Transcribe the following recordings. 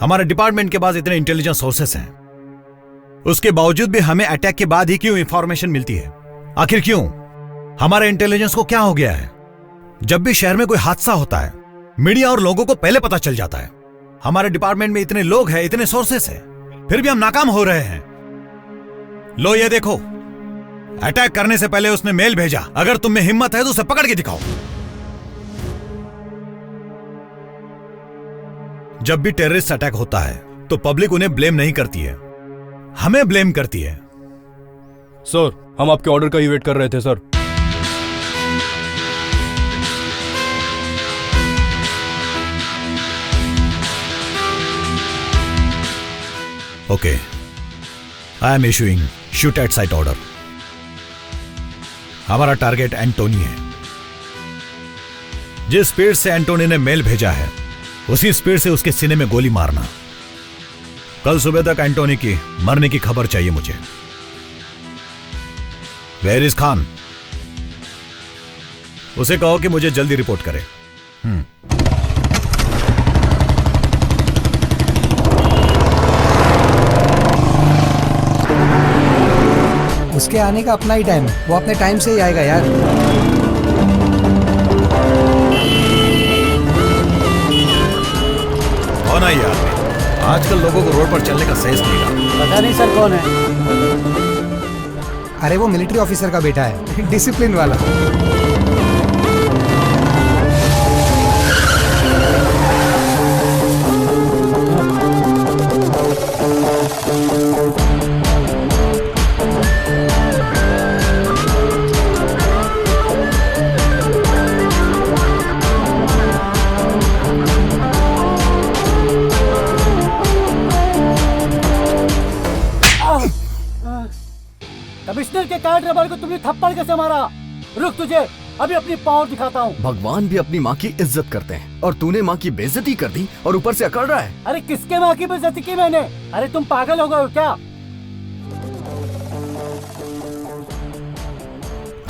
हमारे डिपार्टमेंट के पास इतने इंटेलिजेंस सोर्सेस हैं, उसके बावजूद भी हमें अटैक के बाद ही क्यों इंफॉर्मेशन मिलती है? आखिर क्यों? हमारे इंटेलिजेंस को क्या हो गया है? जब भी शहर में कोई हादसा होता है, मीडिया और लोगों को पहले पता चल जाता है। हमारे डिपार्टमेंट में इतने लोग हैं, इतने सोर्सेस हैं, फिर भी हम नाकाम हो रहे हैं। लो ये देखो, अटैक करने से पहले उसने मेल भेजा। अगर तुम में हिम्मत है तो उसे पकड़ के दिखाओ। जब भी टेररिस्ट अटैक होता है तो पब्लिक उन्हें ब्लेम नहीं करती है, हमें ब्लेम करती है। सर, हम आपके ऑर्डर का ही वेट कर रहे थे sir. Okay, I am issuing shoot at site order. हमारा टारगेट एंटोनी है। जिस स्पीड से एंटोनी ने मेल भेजा है, उसी स्पीड से उसके सीने में गोली मारना। कल सुबह तक एंटोनी की मरने की खबर चाहिए मुझे। Where is Khan? उसे कहो कि मुझे जल्दी रिपोर्ट करे। उसके आने का अपना ही टाइम है, वो अपने टाइम से ही आएगा यार। कौन है ये आदमी? आजकल लोगों को रोड पर चलने का सेंस नहीं रहा। पता नहीं सर कौन है। अरे वो मिलिट्री ऑफिसर का बेटा है, डिसिप्लिन वाला। कमिश्नर के कार ड्राइवर को तुमने थप्पड़ कैसे मारा? रुक, तुझे अभी अपनी पावर दिखाता हूँ। भगवान भी अपनी माँ की इज्जत करते हैं और तूने माँ की बेइज्जती कर दी और ऊपर से अकड़ रहा है। अरे किसके माँ की बेइज्जती की मैंने? अरे तुम पागल हो गए हो क्या?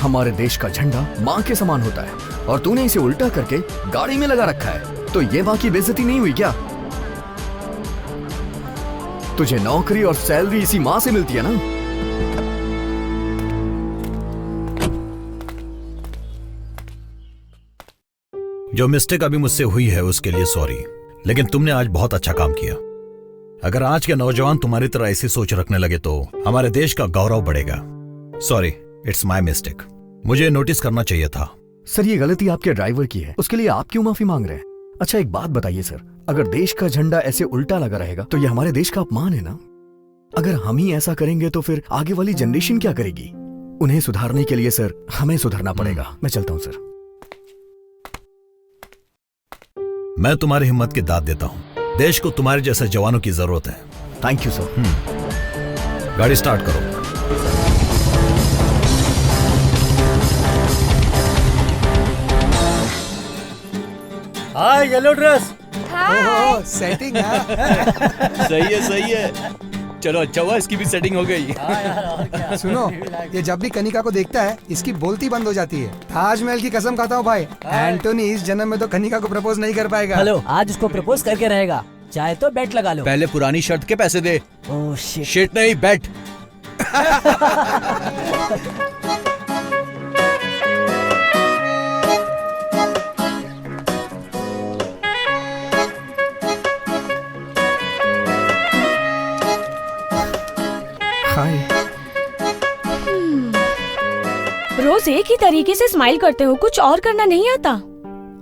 हमारे देश का झंडा माँ के समान होता है और तूने इसे उल्टा करके गाड़ी में लगा रखा है, तो ये माँ की बेइज्जती नहीं हुई क्या? तुझे नौकरी और सैलरी इसी माँ से मिलती है ना? जो मिस्टेक अभी मुझसे हुई है उसके लिए सॉरी, लेकिन तुमने आज बहुत अच्छा काम किया। अगर आज के नौजवान तुम्हारी तरह ऐसी सोच रखने लगे तो हमारे देश का गौरव बढ़ेगा। Sorry, it's my mistake. मुझे नोटिस करना चाहिए था। सर, ये गलती आपके ड्राइवर की है, उसके लिए आप क्यों माफी मांग रहे हैं? अच्छा, एक बात बताइए सर, अगर देश का झंडा ऐसे उल्टा लगा रहेगा तो ये हमारे देश का अपमान है ना? अगर हम ही ऐसा करेंगे तो फिर आगे वाली जनरेशन क्या करेगी? उन्हें सुधारने के लिए सर हमें सुधरना पड़ेगा। मैं चलता हूँ सर। मैं तुम्हारी हिम्मत की दाद देता हूं। देश को तुम्हारे जैसे जवानों की जरूरत है। Thank you sir. गाड़ी स्टार्ट करो। हाय येलो ड्रेस। ओहो, सेटिंग है। सही है, सही है। चलो, अच्छा हुआ इसकी भी सेटिंग हो गई। सुनो, ये जब भी कनिका को देखता है इसकी बोलती बंद हो जाती है। ताजमहल की कसम खाता हूँ भाई, एंटोनी इस जन्म में तो कनिका को प्रपोज नहीं कर पाएगा। हेलो, आज उसको प्रपोज करके रहेगा। चाहे तो बेट लगा लो। पहले पुरानी शर्ट के पैसे दे। Oh shit. शिट नहीं, बेट। रोज एक ही तरीके से स्माइल करते हो, कुछ और करना नहीं आता?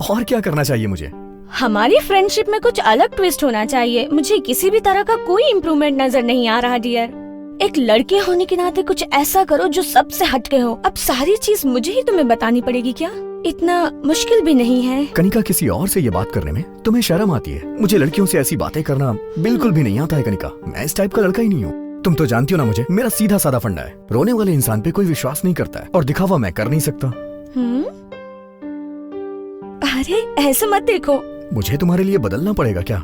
और क्या करना चाहिए मुझे? हमारी फ्रेंडशिप में कुछ अलग ट्विस्ट होना चाहिए। मुझे किसी भी तरह का कोई इम्प्रूवमेंट नजर नहीं आ रहा डियर। एक लड़के होने के नाते कुछ ऐसा करो जो सबसे हटके हो। अब सारी चीज मुझे ही तुम्हें बतानी पड़ेगी क्या? इतना मुश्किल भी नहीं है। कनिका, किसी और से ये बात करने में तुम्हें शर्म आती है? मुझे लड़कियों से ऐसी बातें करना बिल्कुल भी नहीं आता है कनिका। मैं इस टाइप का लड़का ही नहीं हूँ। तुम तो जानती हो ना मुझे, मेरा सीधा साधा फंडा है। रोने वाले इंसान पे कोई विश्वास नहीं करता है और दिखावा मैं कर नहीं सकता। अरे ऐसे मत देखो। मुझे तुम्हारे लिए बदलना पड़ेगा क्या?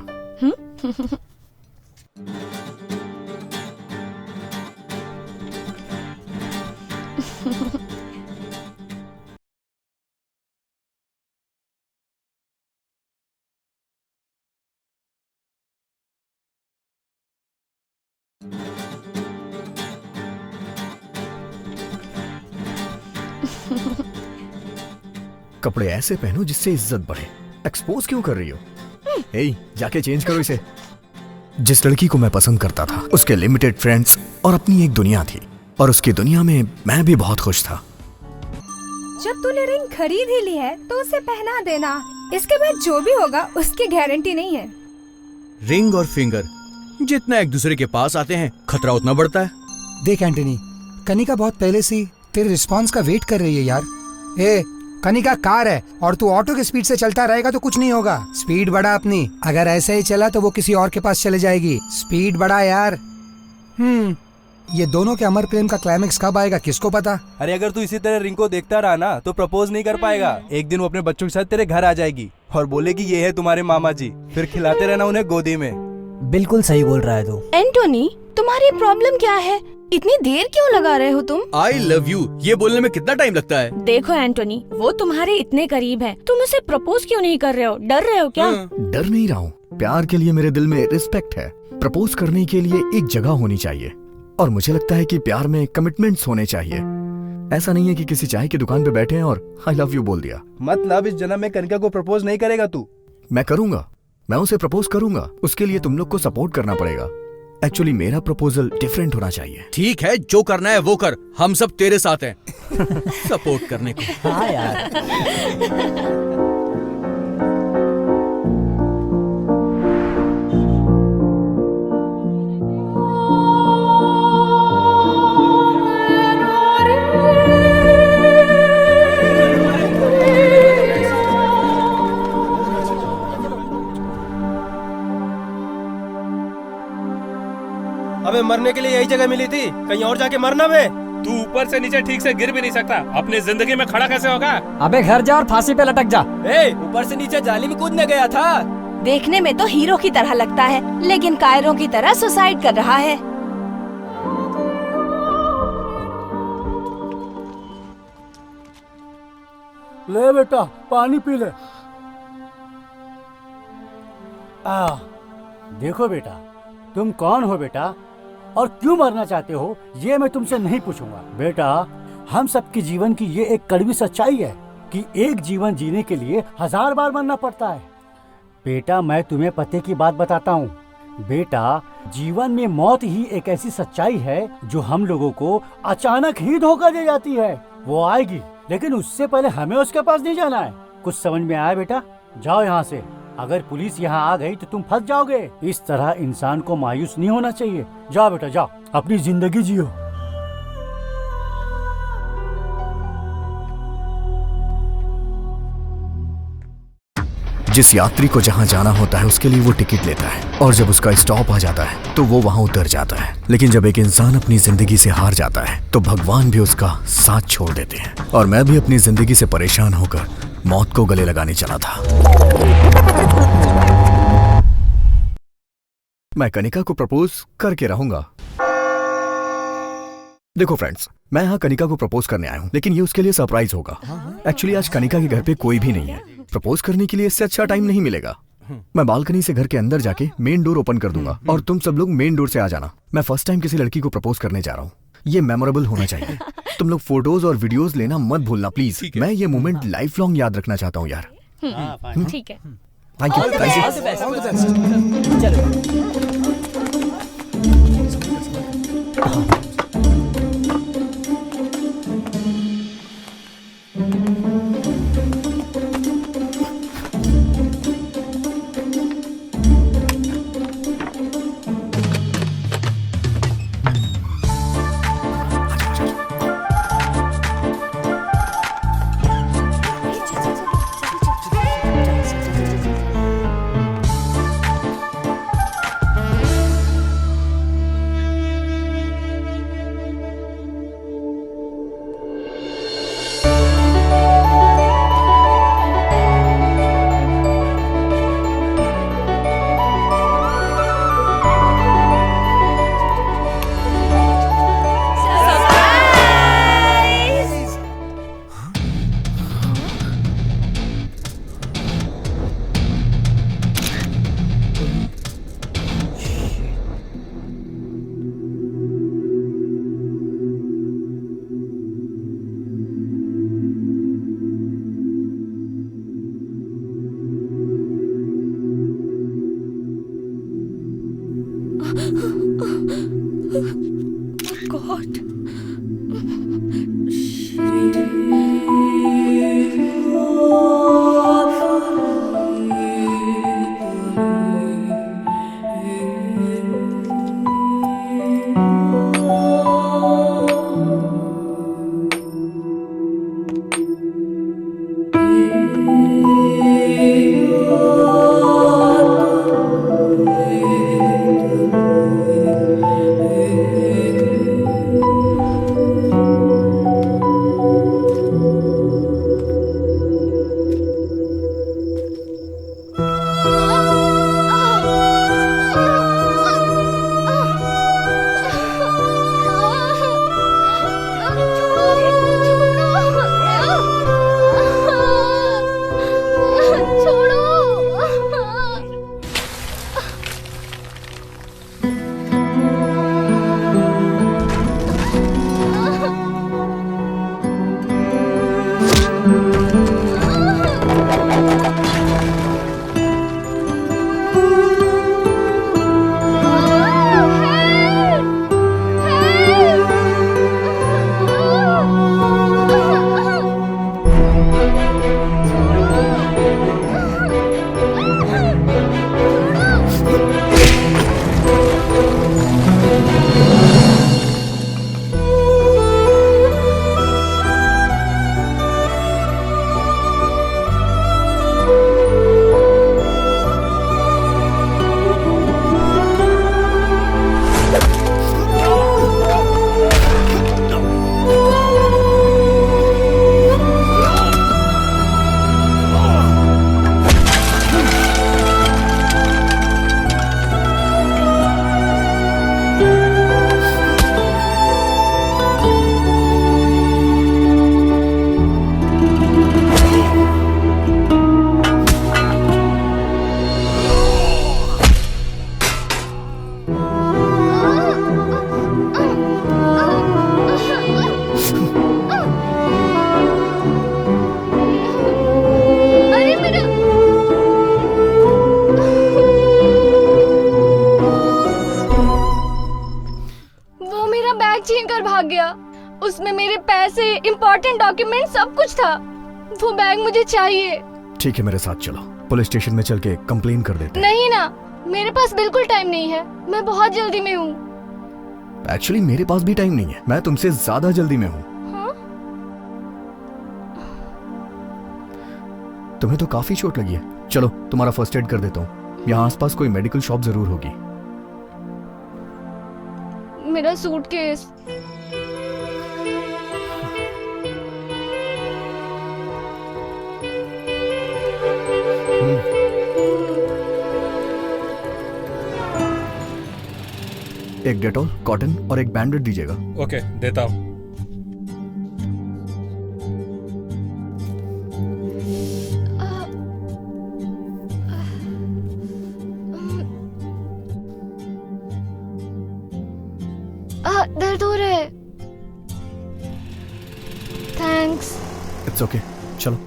कपड़े ऐसे पहनो जिससे इज्जत बढ़े। एक्सपोज क्यों कर रही हो? हे, जाके चेंज करो इसे। जिस लड़की को मैं पसंद करता था उसके लिमिटेड फ्रेंड्स और अपनी एक दुनिया थी, और उसकी दुनिया में मैं भी बहुत खुश था। जब तूने रिंग खरीद ही ली है तो उसे पहना देना। इसके बाद जो भी होगा उसकी गारंटी नहीं है। रिंग और फिंगर जितना एक दूसरे के पास आते हैं खतरा उतना बढ़ता है। देख एंटनी, कनिका बहुत पहले से तेरे रिस्पांस का वेट कर रही है यार। ए, कनिका कार है और तू ऑटो की स्पीड से चलता रहेगा तो कुछ नहीं होगा। स्पीड बढ़ा अपनी। अगर ऐसे ही चला तो वो किसी और के पास चले जाएगी। स्पीड बढ़ा यार। ये दोनों के अमर प्रेम का क्लाइमेक्स कब आएगा किसको पता। अरे अगर तू इसी तरह रिंग को देखता रहा ना तो प्रपोज नहीं कर पाएगा। एक दिन वो अपने बच्चों के साथ तेरे घर आ जाएगी और बोलेगी ये है तुम्हारे मामा जी, फिर खिलाते रहना उन्हें गोदी में। बिल्कुल सही बोल रहा है तू। एंटोनी, तुम्हारी प्रॉब्लम क्या है? इतनी देर क्यों लगा रहे हो तुम? आई लव यू ये बोलने में कितना टाइम लगता है? देखो एंटोनी, वो तुम्हारे इतने करीब है, तुम उसे प्रपोज क्यों नहीं कर रहे हो? डर रहे हो क्या? डर नहीं रहा हूँ। प्यार के लिए मेरे दिल में रिस्पेक्ट है। प्रपोज करने के लिए एक जगह होनी चाहिए, और मुझे लगता है कि प्यार में कमिटमेंट्स होने चाहिए। ऐसा नहीं है कि किसी चाय की दुकान पे बैठे हैं और आई लव यू बोल दिया। मतलब इस जन्म में कनिका को प्रपोज नहीं करेगा तू? मैं करूंगा, मैं उसे प्रपोज करूंगा। उसके लिए तुम लोग को सपोर्ट करना पड़ेगा। एक्चुअली मेरा प्रपोजल डिफरेंट होना चाहिए। ठीक है, जो करना है वो कर, हम सब तेरे साथ हैं सपोर्ट करने को। हाँ यार। अबे मरने के लिए यही जगह मिली थी, कहीं और जाके मरना बे। तू ऊपर से नीचे ठीक से गिर भी नहीं सकता, अपनी जिंदगी में खड़ा कैसे होगा? अबे घर जा और फांसी पे लटक जा। ऊपर से नीचे जाली में कूदने गया था। देखने में तो हीरो की तरह लगता है, लेकिन कायरों की तरह सुसाइड कर रहा है। ले बेटा, पानी पी ले। देखो बेटा, तुम कौन हो बेटा और क्यों मरना चाहते हो, ये मैं तुमसे नहीं पूछूंगा। बेटा, हम सबके जीवन की ये एक कड़वी सच्चाई है कि एक जीवन जीने के लिए 1000 बार मरना पड़ता है। बेटा, मैं तुम्हें पते की बात बताता हूँ। बेटा, जीवन में मौत ही एक ऐसी सच्चाई है जो हम लोगों को अचानक ही धोखा दे जाती है। वो आएगी, लेकिन उससे पहले हमें उसके पास नहीं जाना है। कुछ समझ में आया बेटा? जाओ यहाँ से। अगर पुलिस यहाँ आ गई तो तुम फंस जाओगे। इस तरह इंसान को मायूस नहीं होना चाहिए। जाओ बेटा, जाओ, अपनी जिंदगी जियो। जिस यात्री को जहां जाना होता है उसके लिए वो टिकट लेता है, और जब उसका स्टॉप आ जाता है तो वो वहां उतर जाता है। लेकिन जब एक इंसान अपनी जिंदगी से हार जाता है तो भगवान भी उसका साथ छोड़ देते हैं। और मैं भी अपनी जिंदगी से परेशान होकर मौत को गले लगाने चला था। मैं कनिका को प्रपोज करके रहूंगा। देखो फ्रेंड्स, मैं यहाँ कनिका को प्रपोज करने आया हूँ, लेकिन ये उसके लिए सरप्राइज होगा। एक्चुअली आज कनिका के घर पे कोई भी नहीं है। प्रपोज करने के लिए इससे अच्छा टाइम नहीं मिलेगा। मैं बालकनी से घर के अंदर जाके मेन डोर ओपन कर दूंगा और तुम सब लोग मेन डोर से आ जाना। मैं फर्स्ट टाइम किसी लड़की को प्रपोज करने जा रहा हूँ। ये मेमोरेबल होना चाहिए। तुम लोग फोटोज और वीडियोस लेना मत भूलना प्लीज। मैं ये मोमेंट लाइफ लॉन्ग याद रखना चाहता हूँ यार। ठीक है। Thank you, thank you. God. भाग गया। उसमें मेरे पैसे, इम्पोर्टेंट डॉक्यूमेंट सब कुछ था। वो बैग मुझे चाहिए। ठीक है, मेरे साथ चलो, पुलिस स्टेशन में चल के कंप्लेन कर देते हैं। नहीं ना, मेरे पास बिल्कुल टाइम नहीं है, मैं बहुत जल्दी में हूँ। एक्चुअली मेरे पास भी टाइम नहीं है, मैं तुमसे ज्यादा जल्दी में हूँ। तुम्हें तो काफी चोट लगी है, चलो तुम्हारा फर्स्ट एड कर देता हूँ। यहाँ आसपास कोई मेडिकल शॉप जरूर होगी। मेरा सूटकेस। एक डेटॉल, कॉटन और एक बैंडेड दीजिएगा। ओके, देता हूँ। दर्द हो रहा है। थैंक्स। इट्स ओके, चलो।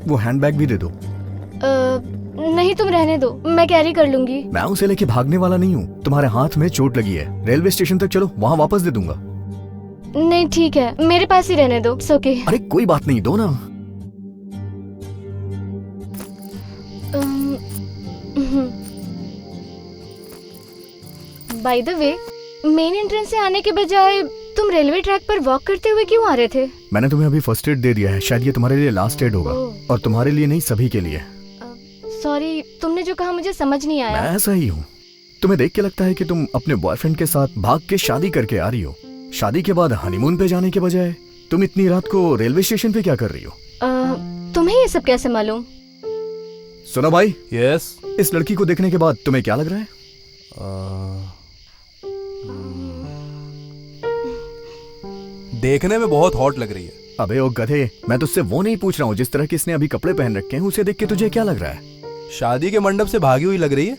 वो हैंडबैग भी दे दो। नहीं, तुम रहने दो, मैं कैरी कर लूंगी। मैं उसे लेके भागने वाला नहीं हूँ। तुम्हारे हाथ में चोट लगी है, रेलवे स्टेशन तक चलो, वहाँ वापस दे दूंगा। नहीं ठीक है, मेरे पास ही रहने दो। ओके। अरे कोई बात नहीं, दो ना। By the way, main entrance से आने के बजाय तुम रेलवे ट्रैक पर वॉक करते हुए क्यों आ रहे थे? मैंने तुम्हें अभी फर्स्ट एड दे दिया है, शायद ये तुम्हारे लिए लास्ट एड होगा। और तुम्हारे लिए नहीं, सभी के लिए। सॉरी, तुमने जो कहा मुझे समझ नहीं आया। मैं ऐसा ही हूँ। तुम्हें देख के लगता है कि तुम अपने बॉयफ्रेंड के साथ भाग के शादी करके आ रही हो। शादी के बाद हनीमून पे जाने के बजाय तुम इतनी रात को रेलवे स्टेशन पे क्या कर रही हो? तुम्हें ये सब कैसे मालूम? सुनो भाई। यस। इस लड़की को देखने के बाद तुम्हें क्या लग रहा है? देखने में बहुत हॉट लग रही है। अबे ओ गधे, मैं तुझसे वो नहीं पूछ रहा हूँ जिस तरह की इसने अभी कपड़े पहन रखे हैं, उसे देख के तुझे क्या लग रहा है? शादी के मंडप से भागी हुई लग रही है।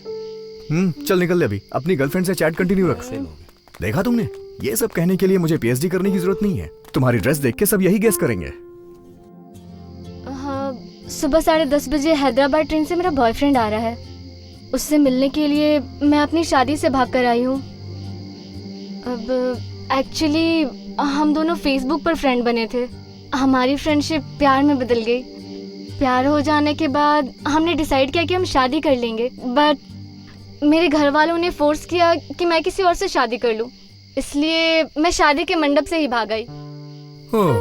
चल निकल ले अभी, अपनी गर्लफ्रेंड से चैट कंटिन्यू रख। देखा तुमने, ये सब कहने के लिए मुझे पीएचडी करने की जरूरत नहीं है। तुम्हारी ड्रेस देख के सब यही गेस करेंगे। हाँ, सुबह 10:30 बजे हैदराबाद ट्रेन से मेरा बॉयफ्रेंड आ रहा है। उससे मिलने के लिए मैं अपनी शादी से भाग कर आई हूँ। अब एक्चुअली हम दोनों फेसबुक पर फ्रेंड बने थे। हमारी फ्रेंडशिप प्यार में बदल गई। प्यार हो जाने के बाद हमने डिसाइड किया कि हम शादी कर लेंगे, बट मेरे घर वालों ने फोर्स किया कि मैं किसी और से शादी कर लूं। इसलिए मैं शादी के मंडप से ही भाग आई। ओह,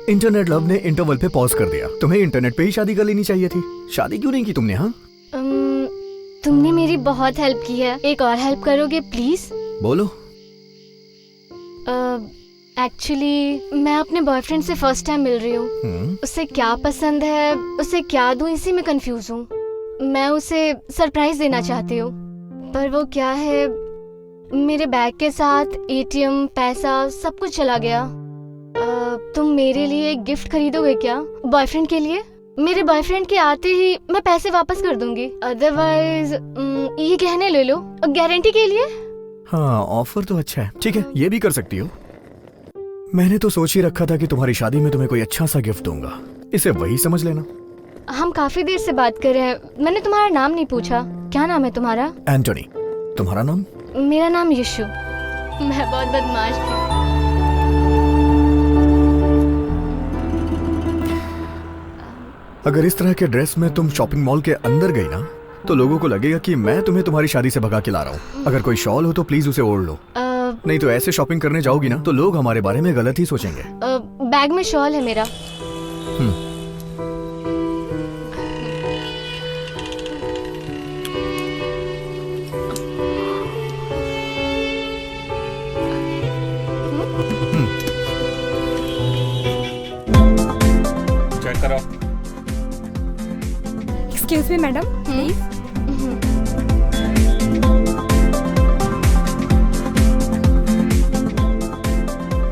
इंटरनेट लव ने इंटरवल पे पॉज कर दिया। तुम्हें इंटरनेट पे ही शादी कर लेनी चाहिए थी। शादी क्यों नहीं की तुमने? हाँ, तुमने मेरी बहुत हेल्प की है, एक और हेल्प करोगे प्लीज? बोलो। एक्चुअली मैं अपने बॉयफ्रेंड से फर्स्ट टाइम मिल रही हूँ। उसे क्या पसंद है, उसे क्या दूँ, इसी में कंफ्यूज हूँ। मैं उसे सरप्राइज देना चाहती हूँ, पर वो क्या है, मेरे बैग के साथ एटीएम, पैसा सब कुछ चला गया। तुम मेरे लिए एक गिफ्ट खरीदोगे क्या बॉयफ्रेंड के लिए? मेरे बॉयफ्रेंड के आते ही मैं पैसे वापस कर दूंगी, अदरवाइज ये गहने ले लो गारंटी के लिए। हाँ, ऑफर तो अच्छा है। ठीक है, ये भी कर सकती हो। मैंने तो सोच ही रखा था कि तुम्हारी शादी में तुम्हें कोई अच्छा सा गिफ्ट दूंगा। इसे वही समझ लेना। हम काफी देर से बात कर रहे हैं, मैंने तुम्हारा नाम नहीं पूछा। क्या नाम है तुम्हारा? एंटोनी। तुम्हारा नाम? मेरा नाम यशु। मैं बहुत बदमाश थी। अगर इस तरह के ड्रेस में तुम शॉपिंग मॉल के अंदर गई ना, तो लोगों को लगेगा कि मैं तुम्हें तुम्हारी शादी से भगा के ला रहा हूँ। अगर कोई शॉल हो तो प्लीज उसे ओढ़ लो। नहीं तो ऐसे शॉपिंग करने जाओगी ना तो लोग हमारे बारे में गलत ही सोचेंगे। बैग में शॉल है मेरा। चेक करो। Excuse me madam, please.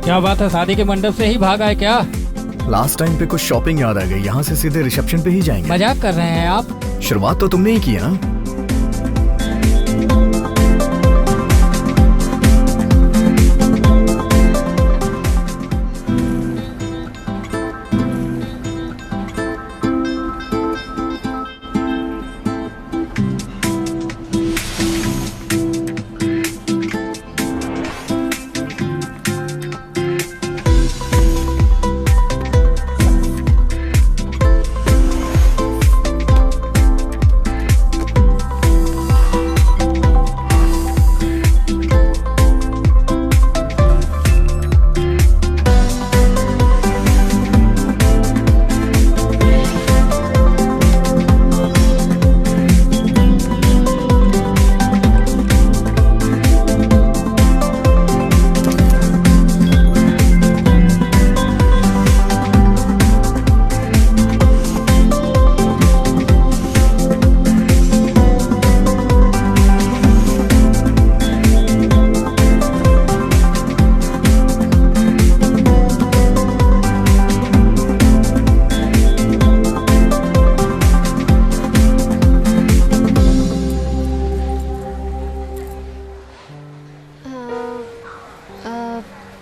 क्या बात है, शादी के मंडप से ही भाग आए क्या? लास्ट टाइम पे कुछ शॉपिंग याद आ गई। यहाँ से सीधे रिसेप्शन पे ही जाएंगे। मजाक कर रहे हैं आप? शुरुआत तो तुमने ही की है ना।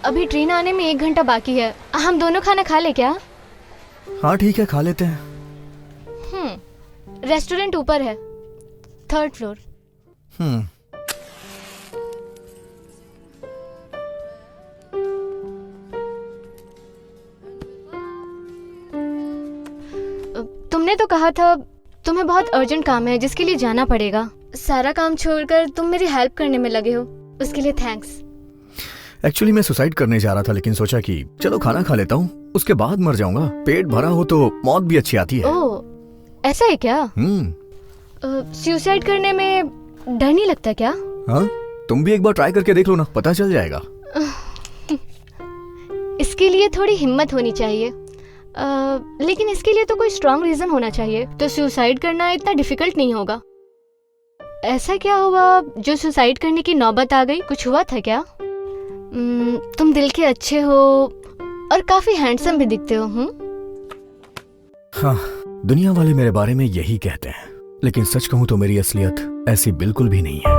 अभी ट्रेन आने में 1 घंटा बाकी है। हम दोनों खाना खा ले क्या? हाँ ठीक है, खा लेते हैं। रेस्टोरेंट ऊपर है, 3rd फ्लोर। तुमने तो कहा था तुम्हें बहुत अर्जेंट काम है जिसके लिए जाना पड़ेगा। सारा काम छोड़कर तुम मेरी हेल्प करने में लगे हो, उसके लिए थैंक्स। एक्चुअली मैं सुसाइड करने जा रहा था, लेकिन सोचा कि चलो खाना खा लेता हूँ, उसके बाद मर जाऊंगा। पेट भरा हो तो मौत भी अच्छी आती है। ओह, ऐसा है क्या? सुसाइड करने में डर नहीं लगता क्या? हाँ, तुम भी एक बार ट्राई करके देख लो ना, पता चल जाएगा। इसके लिए थोड़ी हिम्मत होनी चाहिए, लेकिन इसके लिए तो कोई स्ट्रॉन्ग रीजन होना चाहिए। तो सुसाइड करना इतना डिफिकल्ट नहीं होगा। ऐसा क्या हुआ जो सुसाइड करने की नौबत आ गई? कुछ हुआ था क्या? तुम दिल के अच्छे हो और काफी हैंडसम भी दिखते हो। हाँ, दुनिया वाले मेरे बारे में यही कहते हैं, लेकिन सच कहूं तो मेरी असलियत ऐसी बिल्कुल भी नहीं है।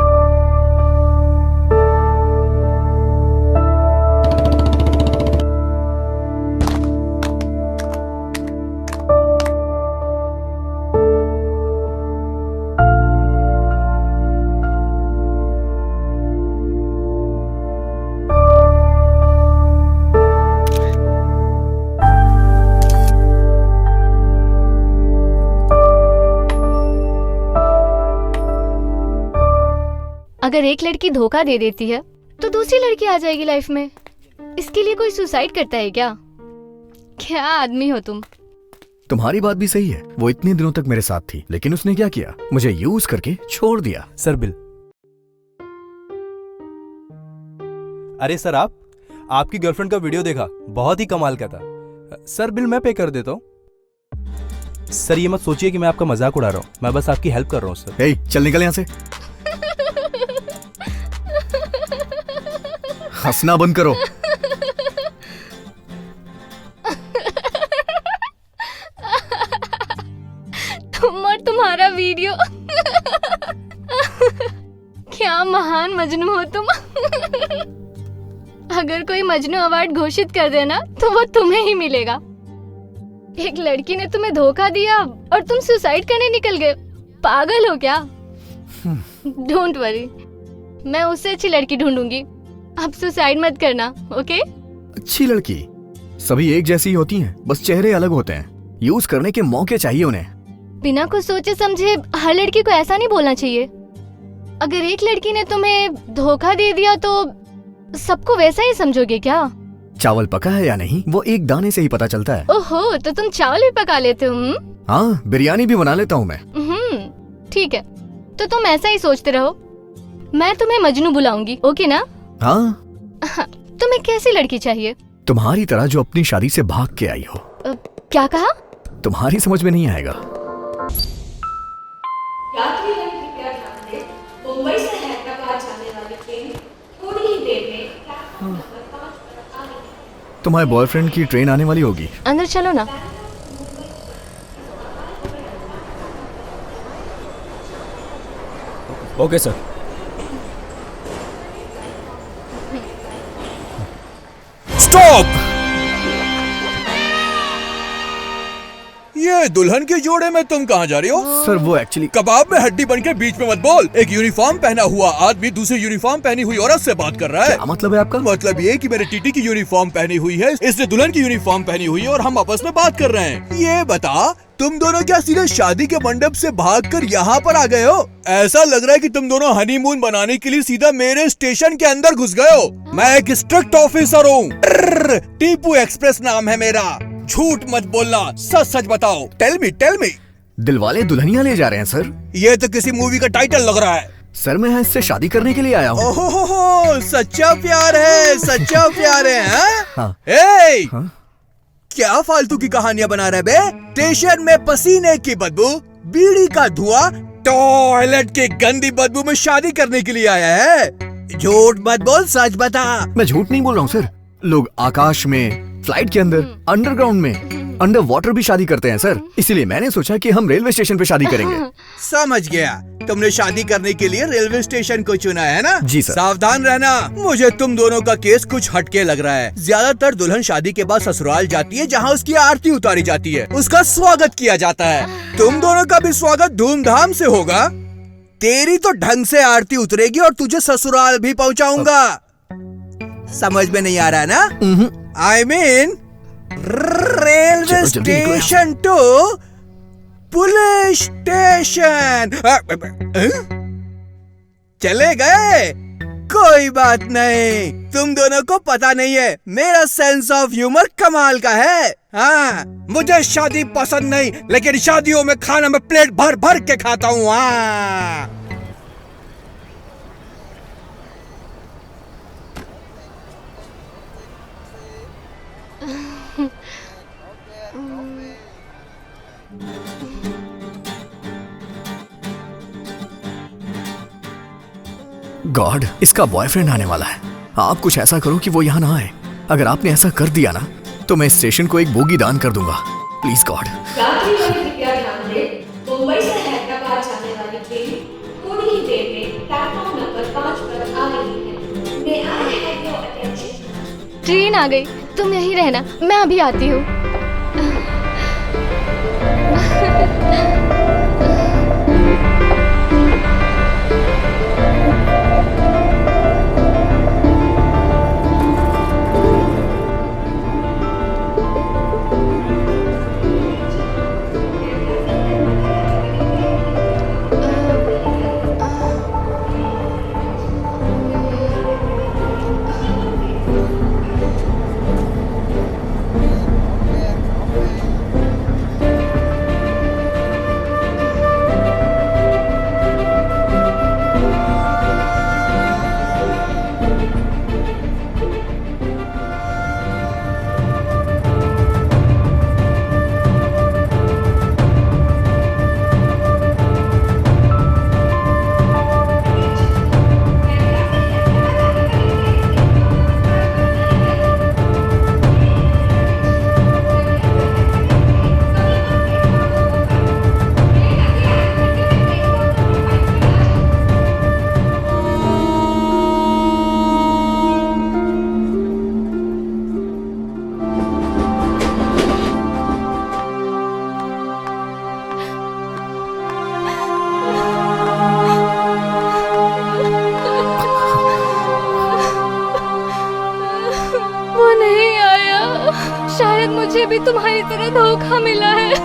अगर एक लड़की धोखा दे देती है तो दूसरी लड़की आ जाएगी लाइफ में। इसके लिए कोई सुसाइड करता है क्या? क्या आदमी हो तुम। तुम्हारी बात भी सही है। वो इतने दिनों तक मेरे साथ थी, लेकिन उसने क्या किया, मुझे यूज करके छोड़ दिया। Sir bill. अरे सर, आपकी गर्लफ्रेंड का वीडियो देखा, बहुत ही कमाल का था। सर बिल मैं पे कर देता हूँ। सर ये मत सोचिए कि मैं आपका मजाक उड़ा रहा हूँ, मैं बस आपकी हेल्प कर रहा हूँ सर। हे, चल निकल यहाँ से। हंसना बंद करो। तुम और तुम्हारा वीडियो। क्या महान मजनू हो तुम। अगर कोई मजनू अवार्ड घोषित कर देना तो वो तुम्हें ही मिलेगा। एक लड़की ने तुम्हें धोखा दिया और तुम सुसाइड करने निकल गए। पागल हो क्या? डोंट वरी, मैं उससे अच्छी लड़की ढूंढूंगी। अब सुसाइड मत करना, ओके? अच्छी लड़की सभी एक जैसी ही होती हैं, बस चेहरे अलग होते हैं। यूज करने के मौके चाहिए उन्हें। बिना कुछ सोचे समझे हर लड़की को ऐसा नहीं बोलना चाहिए। अगर एक लड़की ने तुम्हें धोखा दे दिया तो सबको वैसा ही समझोगे क्या? चावल पका है या नहीं वो एक दाने से ही पता चलता है। ओहो, तो तुम चावल भी पका लेते हो? हाँ, बिरयानी भी बना लेता हूँ मैं। ठीक है, तो तुम ऐसा ही सोचते रहो। मैं तुम्हें मजनू बुलाऊंगी, ओके ना? हाँ। तुम्हें कैसी लड़की चाहिए? तुम्हारी तरह जो अपनी शादी से भाग के आई हो। क्या कहा? तुम्हारी समझ में नहीं आएगा। मुंबई से हैदराबाद जाने वाली ट्रेन थोड़ी ही देर में प्लेटफॉर्म नंबर 5 पर आ रही है। तुम्हारे बॉयफ्रेंड की ट्रेन आने वाली होगी। अंदर चलो ना। Okay sir. स्टॉप! ये दुल्हन के जोड़े में तुम कहाँ जा रही हो? सर वो एक्चुअली कबाब में हड्डी बन के बीच में मत बोल। एक यूनिफॉर्म पहना हुआ आदमी दूसरी यूनिफॉर्म पहनी हुई औरत से बात कर रहा है। क्या मतलब है आपका? मतलब ये कि मेरे टीटी की यूनिफॉर्म पहनी हुई है, इसने दुल्हन की यूनिफॉर्म पहनी हुई है और हम आपस में बात कर रहे हैं। ये बता, तुम दोनों क्या सीधे शादी के मंडप से भागकर यहाँ पर आ गए हो? ऐसा लग रहा है कि तुम दोनों हनीमून बनाने के लिए सीधा मेरे स्टेशन के अंदर घुस गए हो। मैं एक स्ट्रिक्ट ऑफिसर हूँ। टीपू एक्सप्रेस नाम है मेरा। झूठ मत बोलना, सच सच बताओ। Tell me. दिलवाले दुल्हनिया ले जा रहे हैं सर। ये तो किसी मूवी का टाइटल लग रहा है। सर मैं इससे शादी करने के लिए आया हूँ। ओहो, सच्चा प्यार है, सच्चा प्यार है। हाँ। हाँ? क्या फालतू की कहानियां बना रहे बे? स्टेशन में पसीने की बदबू, बीड़ी का धुआं, टॉयलेट की गंदी बदबू में शादी करने के लिए आया है? झूठ मत बोल, सच बता। मैं झूठ नहीं बोल रहा हूँ सर। लोग आकाश में, फ्लाइट के अंदर, अंडरग्राउंड में, अंडर वाटर भी शादी करते हैं सर। इसीलिए मैंने सोचा कि हम रेलवे स्टेशन पे शादी करेंगे। समझ गया, तुमने शादी करने के लिए रेलवे स्टेशन को चुना है ना? जी सर। सावधान रहना, मुझे तुम दोनों का केस कुछ हटके लग रहा है। ज्यादातर दुल्हन शादी के बाद ससुराल जाती है, जहाँ उसकी आरती उतारी जाती है, उसका स्वागत किया जाता है। तुम दोनों का भी स्वागत धूमधाम से होगा। तेरी तो ढंग से आरती उतरेगी और तुझे ससुराल भी पहुँचाऊंगा। समझ में नहीं आ रहा है ना? I mean, railway station to police station. चले गए? कोई बात नहीं, तुम दोनों को पता नहीं है, मेरा सेंस ऑफ ह्यूमर कमाल का है। हाँ, मुझे शादी पसंद नहीं, लेकिन शादियों में खाना में प्लेट भर भर के खाता हूँ। हाँ। गॉड, इसका बॉयफ्रेंड आने वाला है। आप कुछ ऐसा करो कि वो यहाँ ना आए। अगर आपने ऐसा कर दिया ना तो मैं स्टेशन को एक बोगी दान कर दूंगा। Please God. मुंबई से हैदराबाद जाने वाली ट्रेन थोड़ी ही देर में प्लेटफॉर्म नंबर 5 पर आ रही है। May I have your attention? Train आ गई, तुम यहीं रहना, मैं अभी आती हूँ। तुम्हारी तरह धोखा मिला है।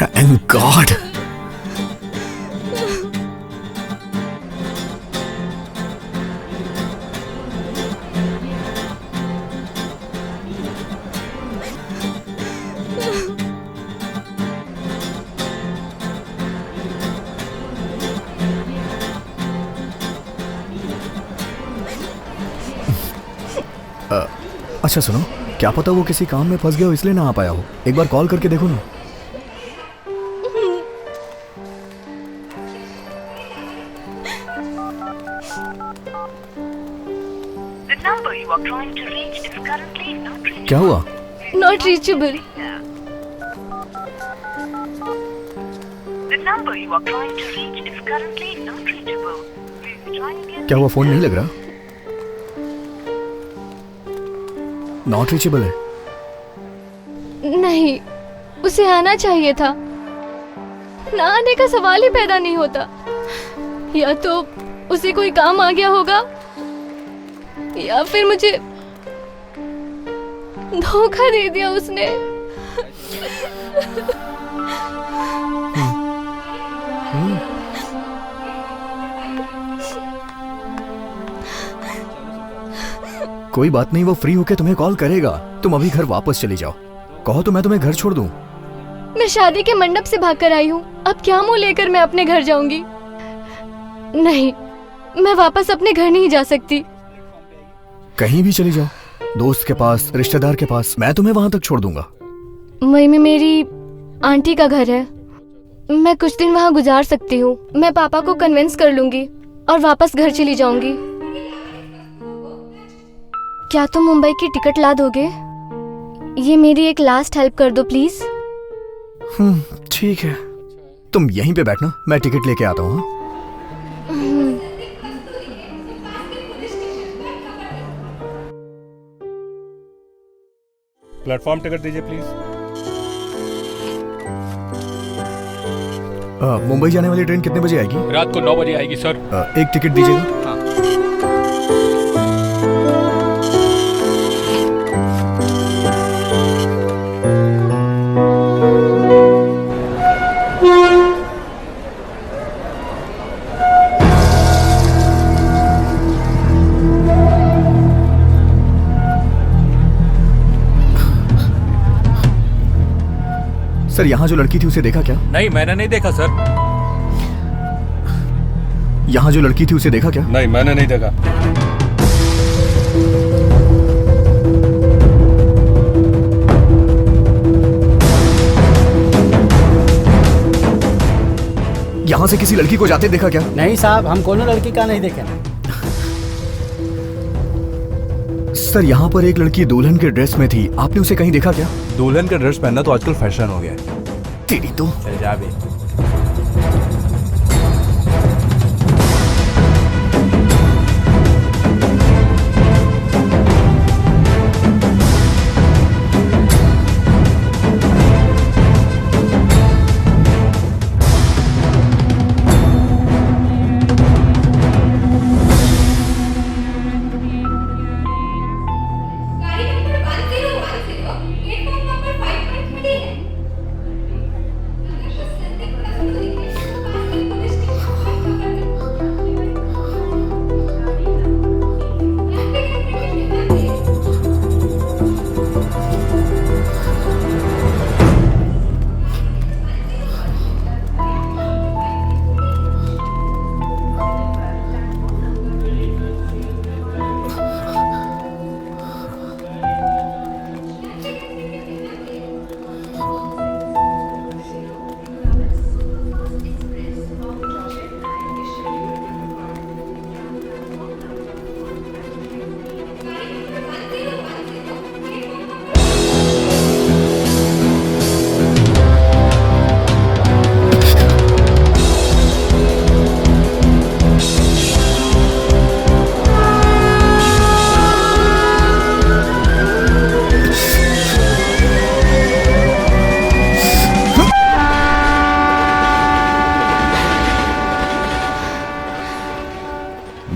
Thank God. अच्छा सुनो, क्या पता वो किसी काम में फंस गया हो इसलिए ना आ पाया हो। एक बार कॉल करके देखो ना। क्या हुआ? Not reachable. क्या हुआ, फोन नहीं लग रहा? नॉट रीचेबल है? नहीं, उसे आना चाहिए था। ना आने का सवाल ही पैदा नहीं होता। या तो उसे कोई काम आ गया होगा या फिर मुझे धोखा दे दिया उसने। कोई बात नहीं, वो फ्री होके तुम्हें कॉल करेगा। तुम अभी घर वापस चली जाओ। कहो तो मैं तुम्हें घर छोड़ दूं। मैं शादी के मंडप से भागकर आई हूँ। अब क्या मुंह लेकर मैं अपने घर जाऊंगी? नहीं, मैं वापस अपने घर नहीं जा सकती। कहीं भी चली जाओ, दोस्त के पास, रिश्तेदार के पास, मैं तुम्हें वहां तक छोड़ दूंगा। मई में मेरी आंटी का घर है, मैं कुछ दिन वहाँ गुजार सकती हूँ। मैं पापा को कन्विंस कर लूंगी और वापस घर चली जाऊंगी। क्या तुम मुंबई की टिकट ला दोगे? ये मेरी एक लास्ट हेल्प कर दो प्लीज। ठीक है, तुम यहीं पे बैठना, मैं टिकट लेके आता हूँ। प्लेटफॉर्म टिकट दीजिए प्लीज। मुंबई जाने वाली ट्रेन कितने बजे आएगी? रात को 9 बजे आएगी सर। एक टिकट दीजिएगा। सर, यहाँ जो लड़की थी उसे देखा क्या? नहीं, मैंने नहीं देखा सर। यहाँ जो लड़की थी उसे देखा क्या? नहीं, मैंने नहीं देखा। यहाँ से किसी लड़की को जाते देखा क्या? नहीं साहब, हम कोनो लड़की का नहीं देखे। सर, यहाँ पर एक लड़की दुल्हन के ड्रेस में थी, आपने उसे कहीं देखा क्या? दुल्हन का ड्रेस पहनना तो आजकल फैशन हो गया है। तेरी तो। चल जा बे।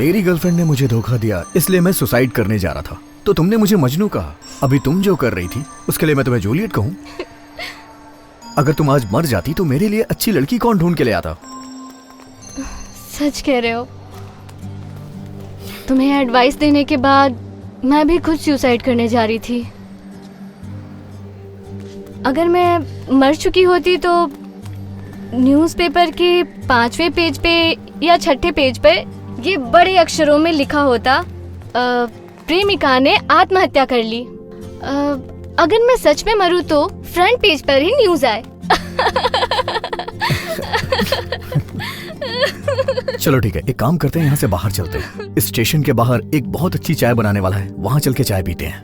मेरी गर्लफ्रेंड ने मुझे धोखा दिया, इसलिए मैं सुसाइड करने जा रहा था, तो तुमने मुझे मजनू कहा। अभी तुम जो कर रही थी उसके लिए मैं तुम्हें जूलियट कहूं? अगर तुम आज मर जाती तो मेरे लिए अच्छी लड़की कौन ढूंढ के ले आता? सच कह रहे हो। तुम्हें एडवाइस देने के बाद मैं भी खुद सुसाइड करने जा रही थी। अगर मैं मर चुकी होती तो न्यूज़पेपर के 5वें पेज पे या 6ठे पेज पे ये बड़े अक्षरों में लिखा होता, प्रेमिका ने आत्महत्या कर ली। अगर मैं सच में मरूं तो फ्रंट पेज पर ही न्यूज़ आए। चलो ठीक है, एक काम करते हैं, यहाँ से बाहर चलते हैं। इस स्टेशन के बाहर एक बहुत अच्छी चाय बनाने वाला है, वहां चल के चाय पीते हैं।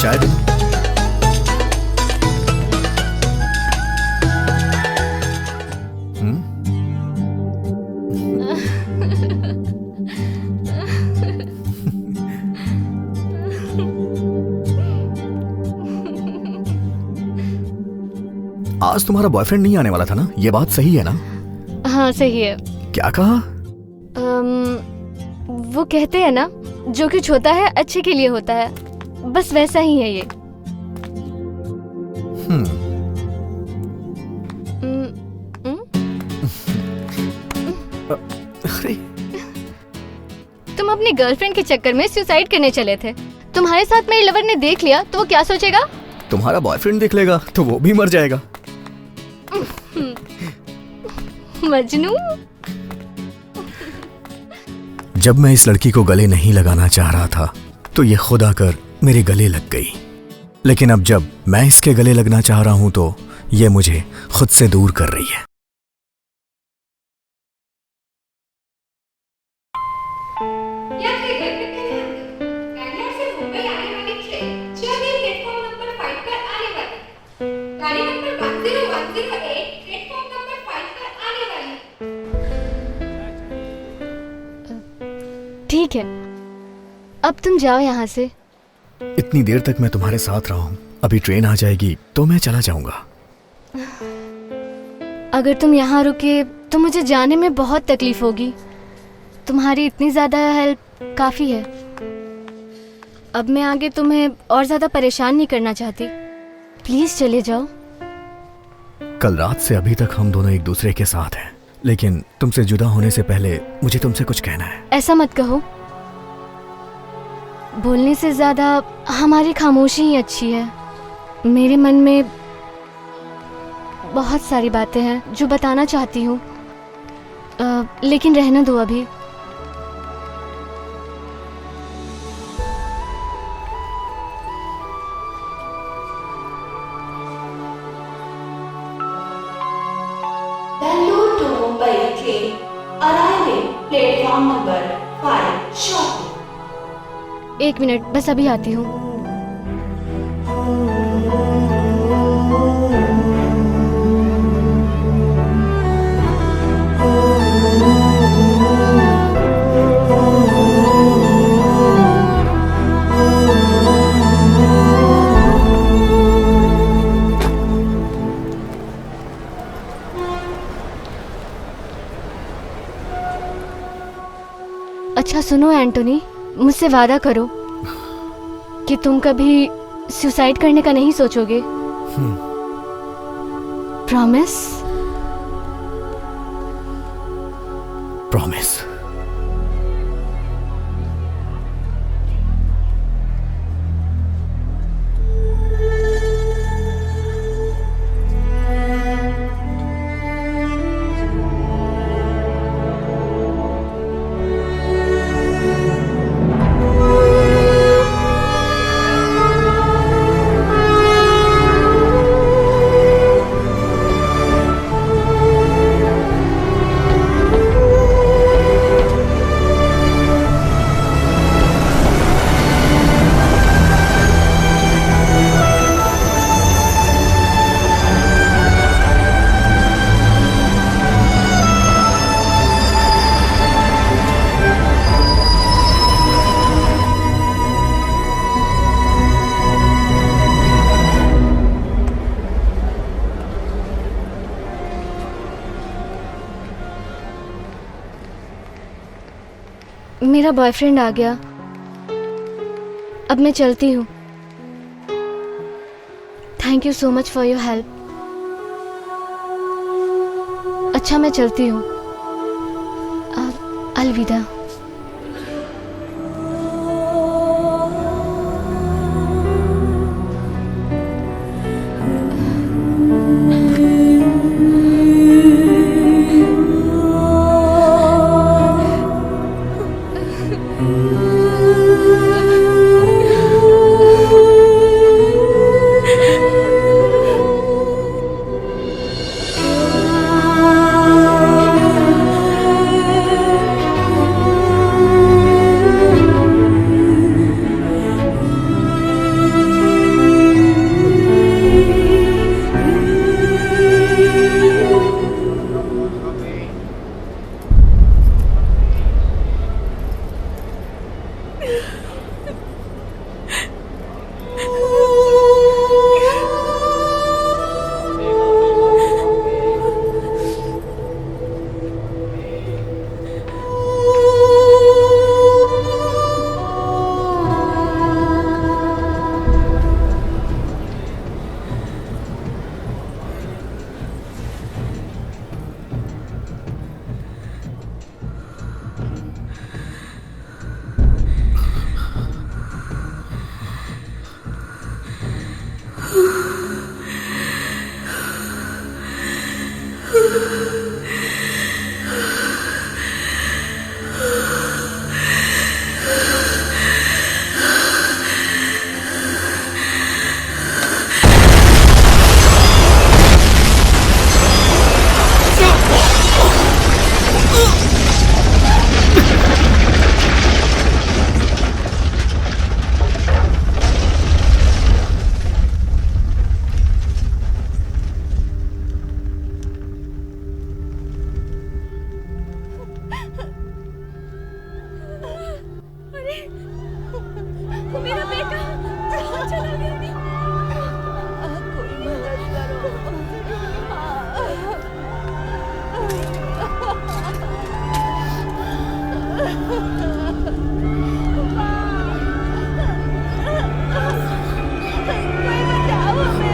चाय दो। आज तुम्हारा बॉयफ्रेंड नहीं आने वाला था ना? ये बात सही है ना? हाँ सही है। क्या कहा? वो कहते हैं ना, जो कुछ होता है अच्छे के लिए होता है, बस वैसा ही है ये। अरे तुम अपनी गर्लफ्रेंड के चक्कर में सुसाइड करने चले थे। तुम्हारे साथ मेरे लवर ने देख लिया तो वो क्या सोचेगा? तुम्हारा बॉयफ्रेंड देख लेगा तो वो भी मर जाएगा। मजनू। जब मैं इस लड़की को गले नहीं लगाना चाह रहा था तो ये खुद आकर मेरे गले लग गई, लेकिन अब जब मैं इसके गले लगना चाह रहा हूं तो ये मुझे खुद से दूर कर रही है। ठीक है, अब तुम जाओ यहाँ से। इतनी देर तक मैं तुम्हारे साथ रहा हूँ, अभी ट्रेन आ जाएगी तो मैं चला जाऊंगा। अगर तुम यहाँ रुके तो मुझे जाने में बहुत तकलीफ होगी। तुम्हारी इतनी ज्यादा हेल्प काफी है। अब मैं आगे तुम्हें और ज्यादा परेशान नहीं करना चाहती। प्लीज चले जाओ। कल रात से अभी तक हम दोनों एक दूसरे के साथ हैं, लेकिन तुमसे जुदा होने से पहले मुझे तुमसे कुछ कहना है। ऐसा मत कहो। बोलने से ज्यादा हमारी खामोशी ही अच्छी है। मेरे मन में बहुत सारी बातें हैं जो बताना चाहती हूँ, लेकिन रहने दो अभी। Bangalore to Mumbai train arriving platform number 5 shortly. 1 minute, बस अभी आती हूँ। अच्छा सुनो एंटोनी, मुझसे वादा करो कि तुम कभी सुसाइड करने का नहीं सोचोगे। प्रॉमिस? प्रॉमिस। मेरा बॉयफ्रेंड आ गया। अब मैं चलती हूँ। Thank you so much for your help. अच्छा, मैं चलती हूँ। अलविदा। मेरा बेटा कहाँ चला गया? कोई मदद कोई बचाओ हमें।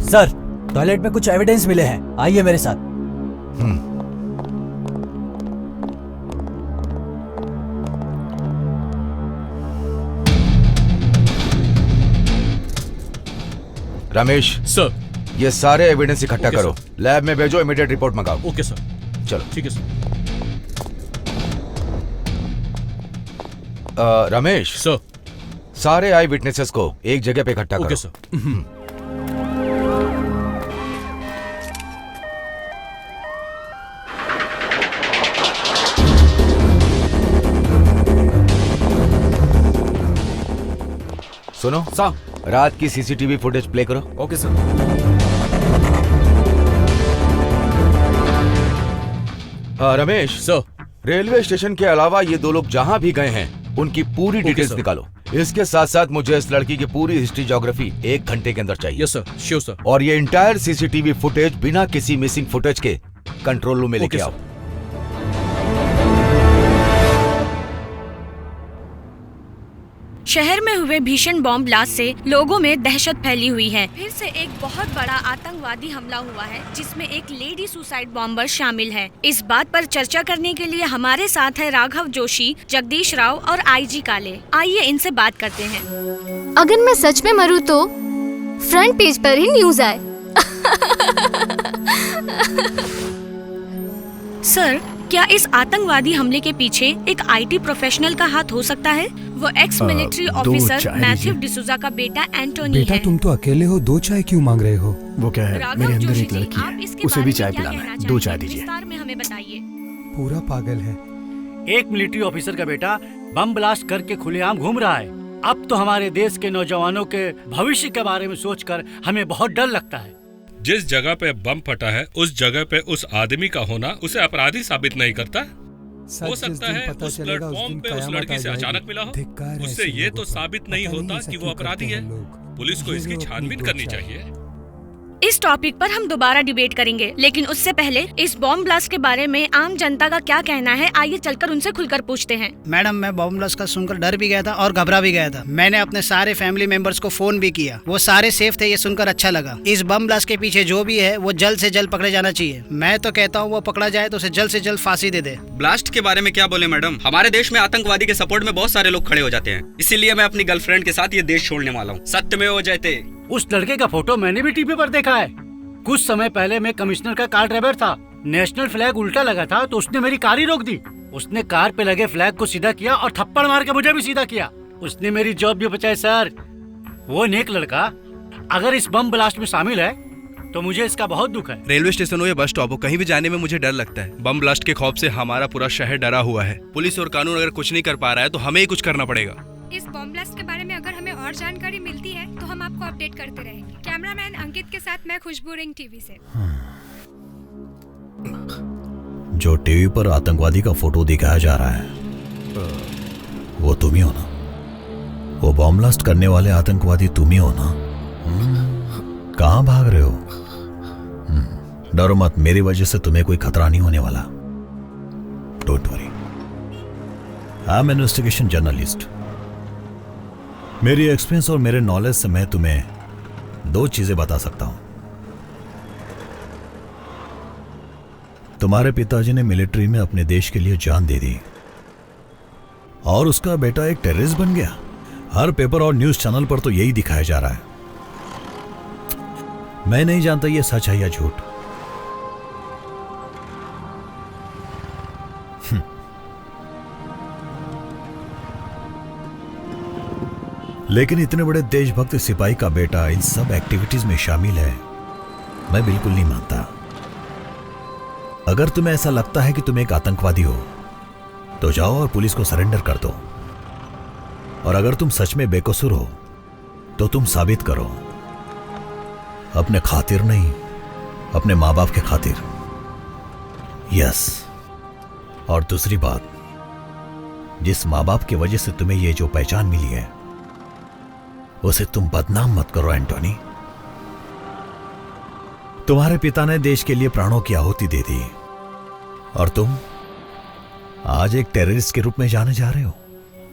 सर, टॉयलेट में कुछ एविडेंस मिले हैं, आइए मेरे साथ। रमेश सर, ये सारे एविडेंस इकट्ठा ओके, करो, लैब में भेजो, इमीडिएट रिपोर्ट मंगाओ। Okay sir. चलो ठीक है सर। रमेश सर, सारे आई विटनेसेस को एक जगह पे इकट्ठा करो। Okay sir. सुनो सर, रात की सीसीटीवी फुटेज प्ले करो। Okay sir. Ramesh sir, railway station के अलावा ये दो लोग जहाँ भी गए हैं उनकी पूरी डिटेल्स सर। निकालो। इसके साथ साथ मुझे इस लड़की की पूरी हिस्ट्री ज्योग्राफी 1 घंटे के अंदर चाहिए। Yes sir, sure sir. और ये इंटायर सीसीटीवी फुटेज बिना किसी मिसिंग फुटेज के कंट्रोल रूम में लेके आओ। शहर में हुए भीषण बॉम्ब ब्लास्ट से लोगों में दहशत फैली हुई है। फिर से एक बहुत बड़ा आतंकवादी हमला हुआ है जिसमें एक लेडी सुसाइड बॉम्बर शामिल है। इस बात पर चर्चा करने के लिए हमारे साथ है राघव जोशी, जगदीश राव और आईजी काले। आइए इनसे बात करते हैं। अगर मैं सच में मरूं तो फ्रंट पेज पर ही न्यूज आए। सर, क्या इस आतंकवादी हमले के पीछे एक आईटी प्रोफेशनल का हाथ हो सकता है? वो x military officer Matthew D'Souza का बेटा एंटोनी बेटा है। तुम तो अकेले हो, 2 चाय क्यों मांग रहे हो? वो क्या है, राघव मेरे अंदर जोशी एक जी, लड़की आप है, इसके उसे बारे भी में चाय क्या पिलाना कहना है। 2 चाहेंगे? चाय दीजिए। विस्तार में हमें बताइए। पूरा पागल है। एक मिलिट्री ऑफिसर का बेटा बम ब्लास्ट करके खुलेआम घूम रहा है। अब तो हमारे देश के नौजवानों के भविष्य के बारे में सोचकर हमें बहुत डर लगता है। जिस जगह पे बम फटा है उस जगह पे उस आदमी का होना उसे अपराधी साबित नहीं करता। हो सकता है उस प्लेटफॉर्म पे उस लड़की से अचानक मिला हो, उससे ये तो साबित नहीं होता कि वो अपराधी है। पुलिस को इसकी छानबीन करनी चाहिए। इस टॉपिक पर हम दोबारा डिबेट करेंगे, लेकिन उससे पहले इस बॉम्ब ब्लास्ट के बारे में आम जनता का क्या कहना है, आइए चलकर उनसे खुलकर पूछते हैं। मैडम, मैं बॉम्ब ब्लास्ट का सुनकर डर भी गया था और घबरा भी गया था। मैंने अपने सारे फैमिली मेंबर्स को फोन भी किया, वो सारे सेफ थे। ये सुनकर अच्छा लगा। इस बम ब्लास्ट के पीछे जो भी है वो जल्द से जल्द पकड़े जाना चाहिए। मैं तो कहता हूँ वो पकड़ा जाए तो उसे जल्द से जल्द फांसी दे दे। ब्लास्ट के बारे में क्या बोले मैडम, हमारे देश में आतंकवादी के सपोर्ट में बहुत सारे लोग खड़े हो जाते हैं। इसीलिए मैं अपनी गर्लफ्रेंड के साथ ये देश छोड़ने वाला हूँ। सत्य में हो जाते। उस लड़के का फोटो मैंने भी टीवी पर देखा है। कुछ समय पहले मैं कमिश्नर का कार ड्राइवर था। नेशनल फ्लैग उल्टा लगा था तो उसने मेरी कार ही रोक दी। उसने कार पे लगे फ्लैग को सीधा किया और थप्पड़ मार के मुझे भी सीधा किया। उसने मेरी जॉब भी बचाई सर। वो नेक लड़का अगर इस बम ब्लास्ट में शामिल है तो मुझे इसका बहुत दुख है। रेलवे स्टेशन हो या बस स्टॉप हो, कहीं भी जाने में मुझे डर लगता है। बम ब्लास्ट के खौफ से हमारा पूरा शहर डरा हुआ है। पुलिस और कानून अगर कुछ नहीं कर पा रहा है तो हमें ही कुछ करना पड़ेगा। इस बॉम्ब ब्लास्ट के बारे में अगर हमें और जानकारी मिलती है तो हम आपको अपडेट करते रहेंगे। कैमरामैन अंकित के साथ मैं खुशबू रिंग टीवी से। जो टीवी पर आतंकवादी का फोटो दिखाया जा रहा है वो तुम ही हो ना? वो बॉम्ब ब्लास्ट करने वाले आतंकवादी तुम ही हो ना? कहां भाग रहे हो? डरो मत, मेरी वजह से तुम्हें कोई खतरा नहीं होने वाला। Don't worry, I am investigation journalist. मेरी एक्सपीरियंस और मेरे नॉलेज से मैं तुम्हें 2 चीजें बता सकता हूं। तुम्हारे पिताजी ने मिलिट्री में अपने देश के लिए जान दे दी और उसका बेटा एक टेररिस्ट बन गया। हर पेपर और न्यूज चैनल पर तो यही दिखाया जा रहा है। मैं नहीं जानता ये सच है या झूठ। लेकिन इतने बड़े देशभक्त सिपाही का बेटा इन सब एक्टिविटीज में शामिल है, मैं बिल्कुल नहीं मानता। अगर तुम्हें ऐसा लगता है कि तुम एक आतंकवादी हो तो जाओ और पुलिस को सरेंडर कर दो। और अगर तुम सच में बेकसूर हो तो तुम साबित करो, अपने खातिर नहीं, अपने माँ बाप के खातिर। यस, और दूसरी बात, जिस माँ बाप की वजह से तुम्हें ये जो पहचान मिली है उसे तुम बदनाम मत करो एंटोनी। तुम्हारे पिता ने देश के लिए प्राणों की आहुति दे दी और तुम आज एक टेररिस्ट के रूप में जाने जा रहे हो।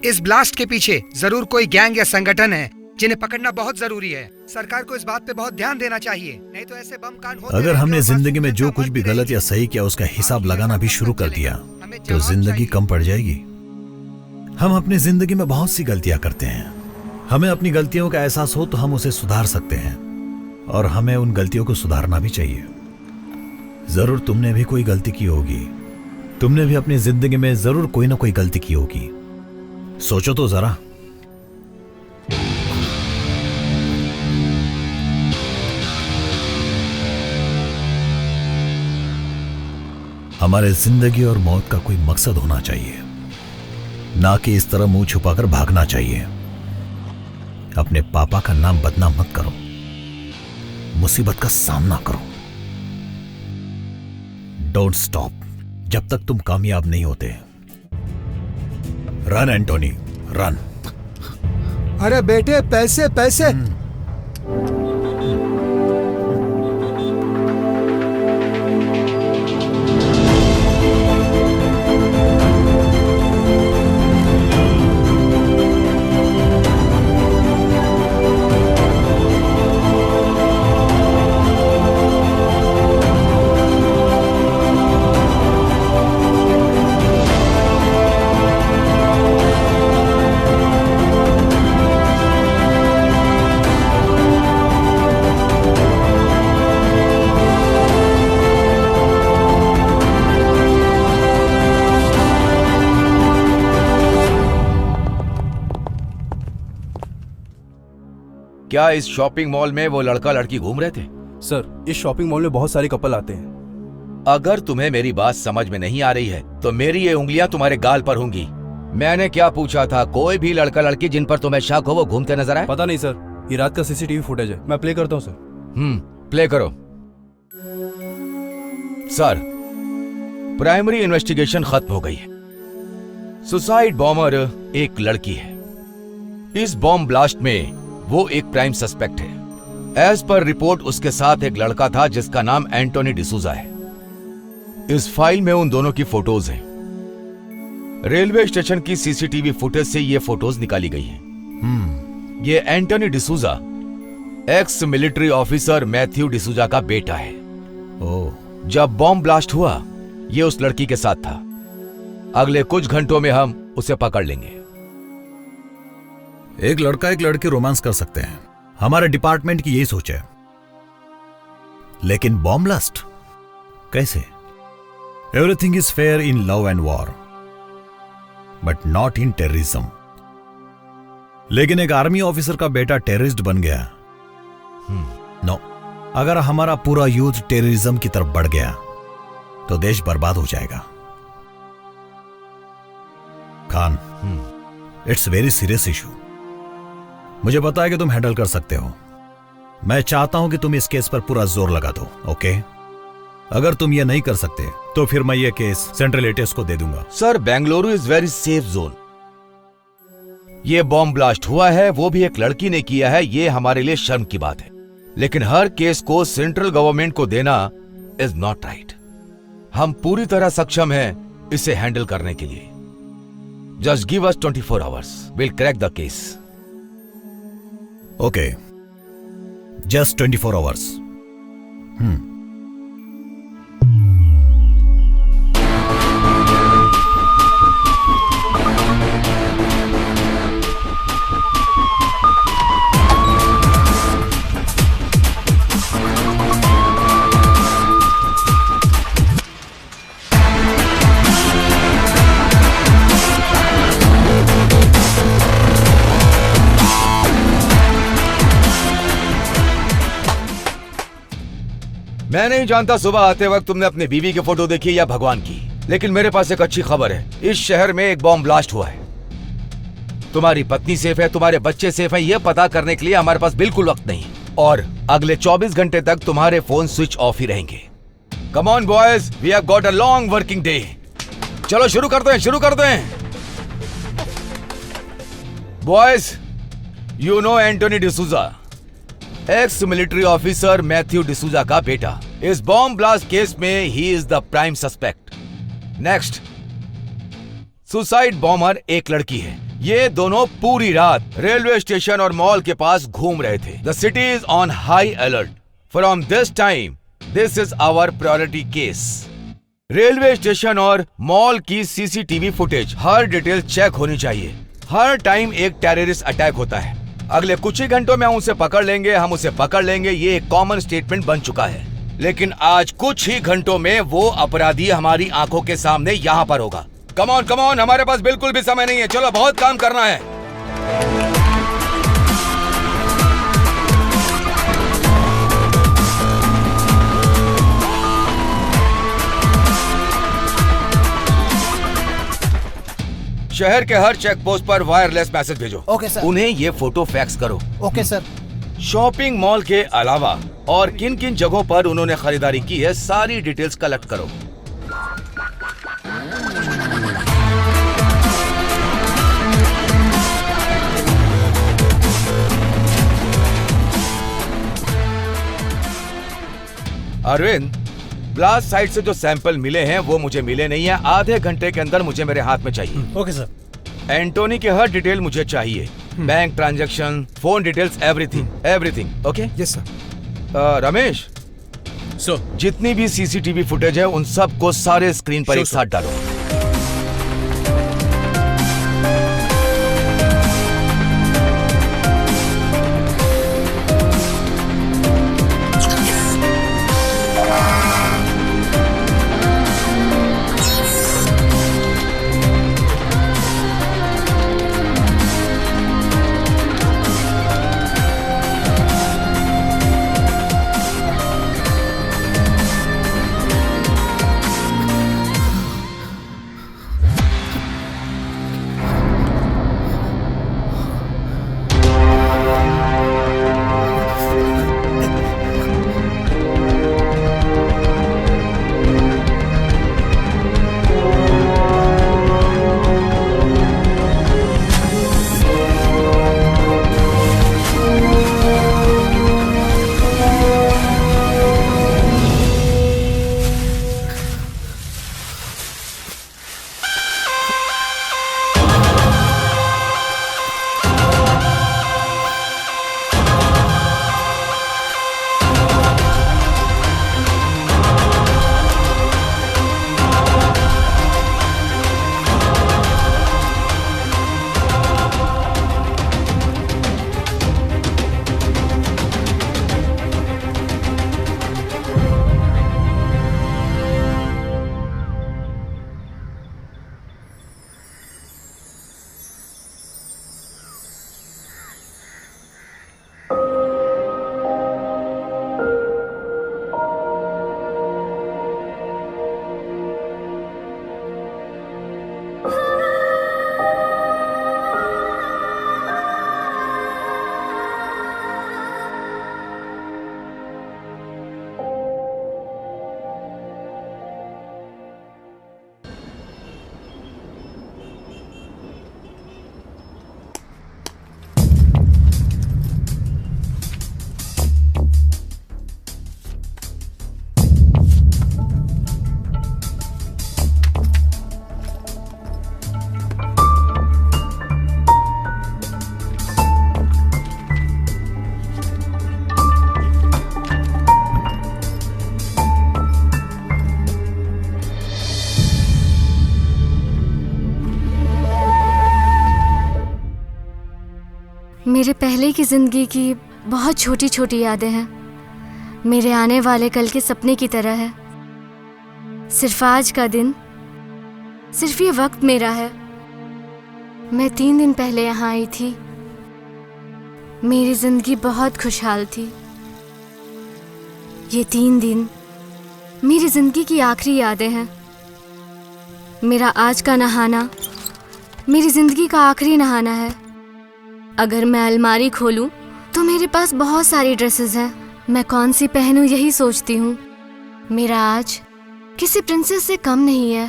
इस ब्लास्ट के पीछे जरूर कोई गैंग या संगठन है जिन्हें पकड़ना बहुत जरूरी है। सरकार को इस बात पे बहुत ध्यान देना चाहिए, नहीं तो ऐसे बम कांड होते अगर हमने जिंदगी में जो कुछ भी गलत या सही किया उसका हिसाब लगाना भी शुरू कर दिया तो जिंदगी कम पड़ जाएगी। हम अपनी जिंदगी में बहुत सी गलतियां करते हैं। हमें अपनी गलतियों का एहसास हो तो हम उसे सुधार सकते हैं और हमें उन गलतियों को सुधारना भी चाहिए। जरूर तुमने भी कोई गलती की होगी, तुमने भी अपनी जिंदगी में जरूर कोई ना कोई गलती की होगी। सोचो तो जरा। हमारे जिंदगी और मौत का कोई मकसद होना चाहिए, ना कि इस तरह मुंह छुपाकर भागना चाहिए। अपने पापा का नाम बदनाम मत करो, मुसीबत का सामना करो। डोंट स्टॉप जब तक तुम कामयाब नहीं होते। Run Antony, run. अरे बेटे, पैसे पैसे। क्या इस शॉपिंग मॉल में वो लड़का लड़की घूम रहे थे? सर, इस शॉपिंग मॉल में बहुत सारे कपल आते हैं। अगर तुम्हें मेरी बात समझ में नहीं आ रही है तो मेरी ये उंगलियां तुम्हारे गाल पर होंगी। मैंने क्या पूछा था? कोई भी लड़का लड़की जिन पर तुम्हें शक हो वो घूमते नजर आए? पता नहीं सर, ये रात का सीसीटीवी फुटेज है, मैं प्ले करता हूँ सर। प्ले करो। सर, प्राइमरी इन्वेस्टिगेशन खत्म हो गई है। सुसाइड बॉम्बर एक लड़की है। इस बॉम्ब ब्लास्ट में वो एक प्राइम सस्पेक्ट है। एज पर रिपोर्ट उसके साथ एक लड़का था जिसका नाम एंटोनी डिसूजा है। इस फाइल में उन दोनों की फोटोज हैं। रेलवे स्टेशन की सीसीटीवी फुटेज से ये फोटोज निकाली गई हैं। ये Antony D'Souza ex military officer Matthew D'Souza का बेटा है। जब बॉम्ब ब्लास्ट हुआ ये उस लड़की के साथ था। अगले कुछ घंटों में हम उसे पकड़ लेंगे। एक लड़का एक लड़की रोमांस कर सकते हैं, हमारे डिपार्टमेंट की यही सोच है। लेकिन बॉम्ब ब्लास्ट कैसे? Everything is fair in love and war but not in terrorism. लेकिन एक आर्मी ऑफिसर का बेटा टेररिस्ट बन गया। नो, अगर हमारा पूरा यूथ टेररिज्म की तरफ बढ़ गया तो देश बर्बाद हो जाएगा। Khan, it's very serious issue. मुझे पता है कि तुम हैंडल कर सकते हो। मैं चाहता हूं कि तुम इस केस पर पूरा जोर लगा दो, ओके? अगर तुम ये नहीं कर सकते तो फिर मैं ये केस सेंट्रल एटीएस को दे दूंगा। Sir, Bengaluru is very safe zone. ये बॉम्ब ब्लास्ट हुआ है वो भी एक लड़की ने किया है, ये हमारे लिए शर्म की बात है। लेकिन हर केस को सेंट्रल गवर्नमेंट को देना इज नॉट राइट। हम पूरी तरह सक्षम हैं इसे हैंडल करने के लिए। Just give us 24 hours, will crack the case. Okay, just 24 hours. मैं नहीं जानता सुबह आते वक्त तुमने अपनी बीवी की फोटो देखी या भगवान की, लेकिन मेरे पास एक अच्छी खबर है। इस शहर में एक बॉम्ब ब्लास्ट हुआ है। तुम्हारी पत्नी सेफ है, तुम्हारे बच्चे सेफ हैं, यह पता करने के लिए हमारे पास बिल्कुल वक्त नहीं। और अगले 24 घंटे तक तुम्हारे फोन स्विच ऑफ ही रहेंगे। Come on boys, we have got a long working day. चलो शुरू करते हैं, शुरू करते हैं। Boys, you know Antony D'Souza, ex military officer Matthew D'Souza का बेटा। इस बॉम्ब ब्लास्ट केस में ही is the prime suspect. Next, suicide bomber एक लड़की है। ये दोनों पूरी रात रेलवे स्टेशन और मॉल के पास घूम रहे थे। The city is on high alert. From this time this is our priority case. Railway station और मॉल की सीसीटीवी फुटेज हर डिटेल चेक होनी चाहिए। हर टाइम एक टेररिस्ट अटैक होता है। अगले कुछ ही घंटों में हम उसे पकड़ लेंगे, ये एक कॉमन स्टेटमेंट बन चुका है। लेकिन आज कुछ ही घंटों में वो अपराधी हमारी आंखों के सामने यहाँ पर होगा। कम ऑन, हमारे पास बिल्कुल भी समय नहीं है। चलो, बहुत काम करना है। शहर के हर चेक पोस्ट पर वायरलेस मैसेज भेजो। Okay sir. उन्हें ये फोटो फैक्स करो। Okay sir. शॉपिंग मॉल के अलावा और किन किन जगहों पर उन्होंने खरीदारी की है, सारी डिटेल्स कलेक्ट करो। अरविंद, ब्लास्ट साइट से जो सैंपल मिले हैं वो मुझे मिले नहीं है। आधे घंटे के अंदर मुझे मेरे हाथ में चाहिए। Okay sir. एंटोनी के हर डिटेल मुझे चाहिए। Bank transaction, phone details, everything. Okay? Yes sir. Ramesh, जितनी भी सीसीटीवी फुटेज है उन सब को सारे स्क्रीन पर एक साथ डालो। मेरे पहले की जिंदगी की बहुत छोटी छोटी यादें हैं। मेरे आने वाले कल के सपने की तरह है। सिर्फ आज का दिन, सिर्फ ये वक्त मेरा है। मैं 3 दिन पहले यहाँ आई थी। मेरी जिंदगी बहुत खुशहाल थी। ये 3 दिन मेरी जिंदगी की आखिरी यादें हैं। मेरा आज का नहाना मेरी जिंदगी का आखिरी नहाना है। अगर मैं अलमारी खोलूं तो मेरे पास बहुत सारी ड्रेसेस हैं। मैं कौन सी पहनूं यही सोचती हूँ। मेरा आज किसी प्रिंसेस से कम नहीं है।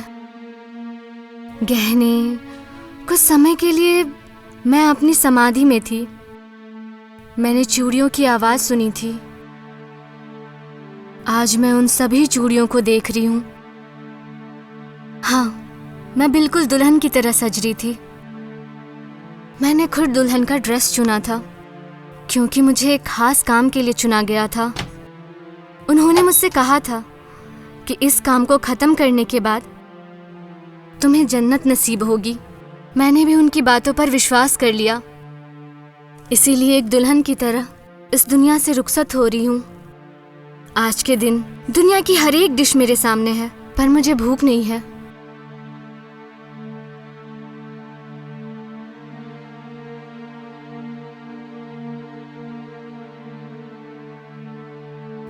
गहने, कुछ समय के लिए मैं अपनी समाधि में थी। मैंने चूड़ियों की आवाज सुनी थी। आज मैं उन सभी चूड़ियों को देख रही हूँ। हाँ, मैं बिल्कुल दुल्हन की तरह सज रही थी। मैंने खुद दुल्हन का ड्रेस चुना था क्योंकि मुझे एक खास काम के लिए चुना गया था। उन्होंने मुझसे कहा था कि इस काम को खत्म करने के बाद तुम्हें जन्नत नसीब होगी। मैंने भी उनकी बातों पर विश्वास कर लिया, इसीलिए एक दुल्हन की तरह इस दुनिया से रुखसत हो रही हूँ। आज के दिन दुनिया की हर एक डिश मेरे सामने है, पर मुझे भूख नहीं है।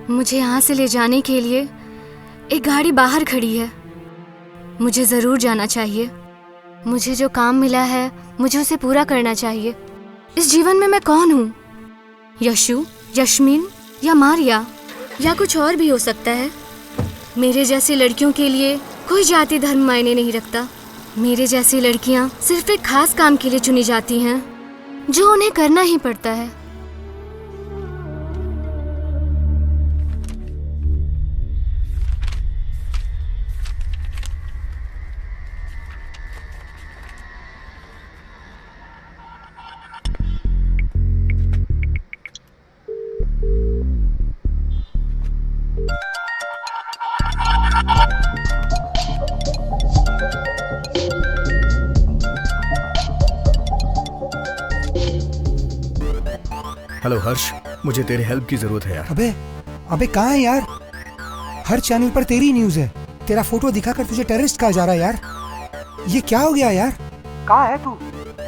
मुझे यहाँ से ले जाने के लिए एक गाड़ी बाहर खड़ी है। मुझे जरूर जाना चाहिए। मुझे जो काम मिला है मुझे उसे पूरा करना चाहिए। इस जीवन में मैं कौन हूँ? यशु, यश्मिन या मारिया या कुछ और भी हो सकता है। मेरे जैसी लड़कियों के लिए कोई जाति धर्म मायने नहीं रखता। मेरे जैसी लड़कियाँ सिर्फ एक खास काम के लिए चुनी जाती हैं जो उन्हें करना ही पड़ता है। हेलो हर्ष, मुझे तेरे हेल्प की जरूरत है यार। अबे कहाँ है यार? हर चैनल पर तेरी न्यूज है। तेरा फोटो दिखाकर तुझे टेररिस्ट कहा जा रहा है यार। ये क्या हो गया यार? कहाँ है तू?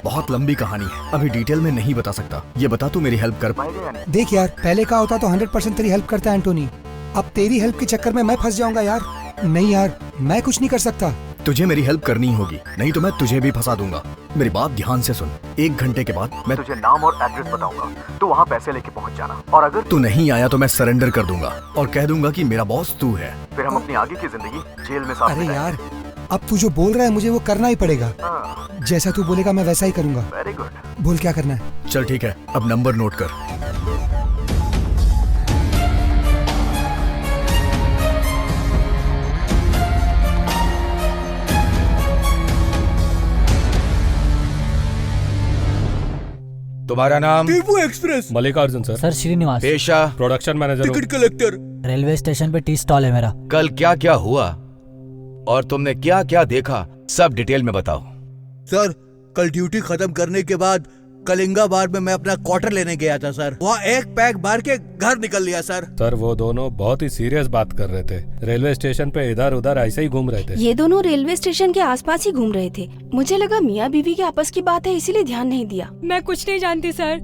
बहुत लंबी कहानी है, अभी डिटेल में नहीं बता सकता। ये बता तू मेरी हेल्प कर पाएगा या नहीं? देख यार, पहले का होता तो 100% तेरी हेल्प करता एंटोनी। अब तेरी हेल्प के चक्कर में मैं फंस जाऊंगा यार। नहीं यार, मैं कुछ नहीं कर सकता। तुझे मेरी हेल्प करनी होगी, नहीं तो मैं तुझे भी फंसा दूंगा। मेरी बात ध्यान से सुन। 1 घंटे के बाद मैं तुझे नाम और एड्रेस बताऊंगा, तो वहाँ पैसे लेके पहुँच जाना। और अगर तू नहीं आया तो मैं सरेंडर कर दूंगा और कह दूंगा कि मेरा बॉस तू है। फिर हम अपनी आगे की जिंदगी जेल में साथ अरे यार, अब तू जो बोल रहा है मुझे वो करना ही पड़ेगा। जैसा तू बोलेगा मैं वैसा ही करूंगा। Very good. बोल क्या करना है? चल ठीक है, अब नंबर नोट कर। तुम्हारा नाम? Tipu express. Mallikarjun sir. Sir Srinivas. पेशा? Production manager. Ticket collector. Railway station पे टी स्टॉल है मेरा। कल क्या क्या हुआ और तुमने क्या क्या देखा, सब डिटेल में बताओ। सर, कल ड्यूटी खत्म करने के बाद कलिंगा बार में मैं अपना क्वार्टर लेने गया था सर। वहाँ एक पैक मार के घर निकल लिया सर। सर वो दोनों बहुत ही सीरियस बात कर रहे थे। रेलवे स्टेशन पे इधर उधर ऐसे ही घूम रहे थे। ये दोनों रेलवे स्टेशन के आसपास ही घूम रहे थे। मुझे लगा मियाँ बीवी के आपस की बात है, इसीलिए ध्यान नहीं दिया। मैं कुछ नहीं जानती सर,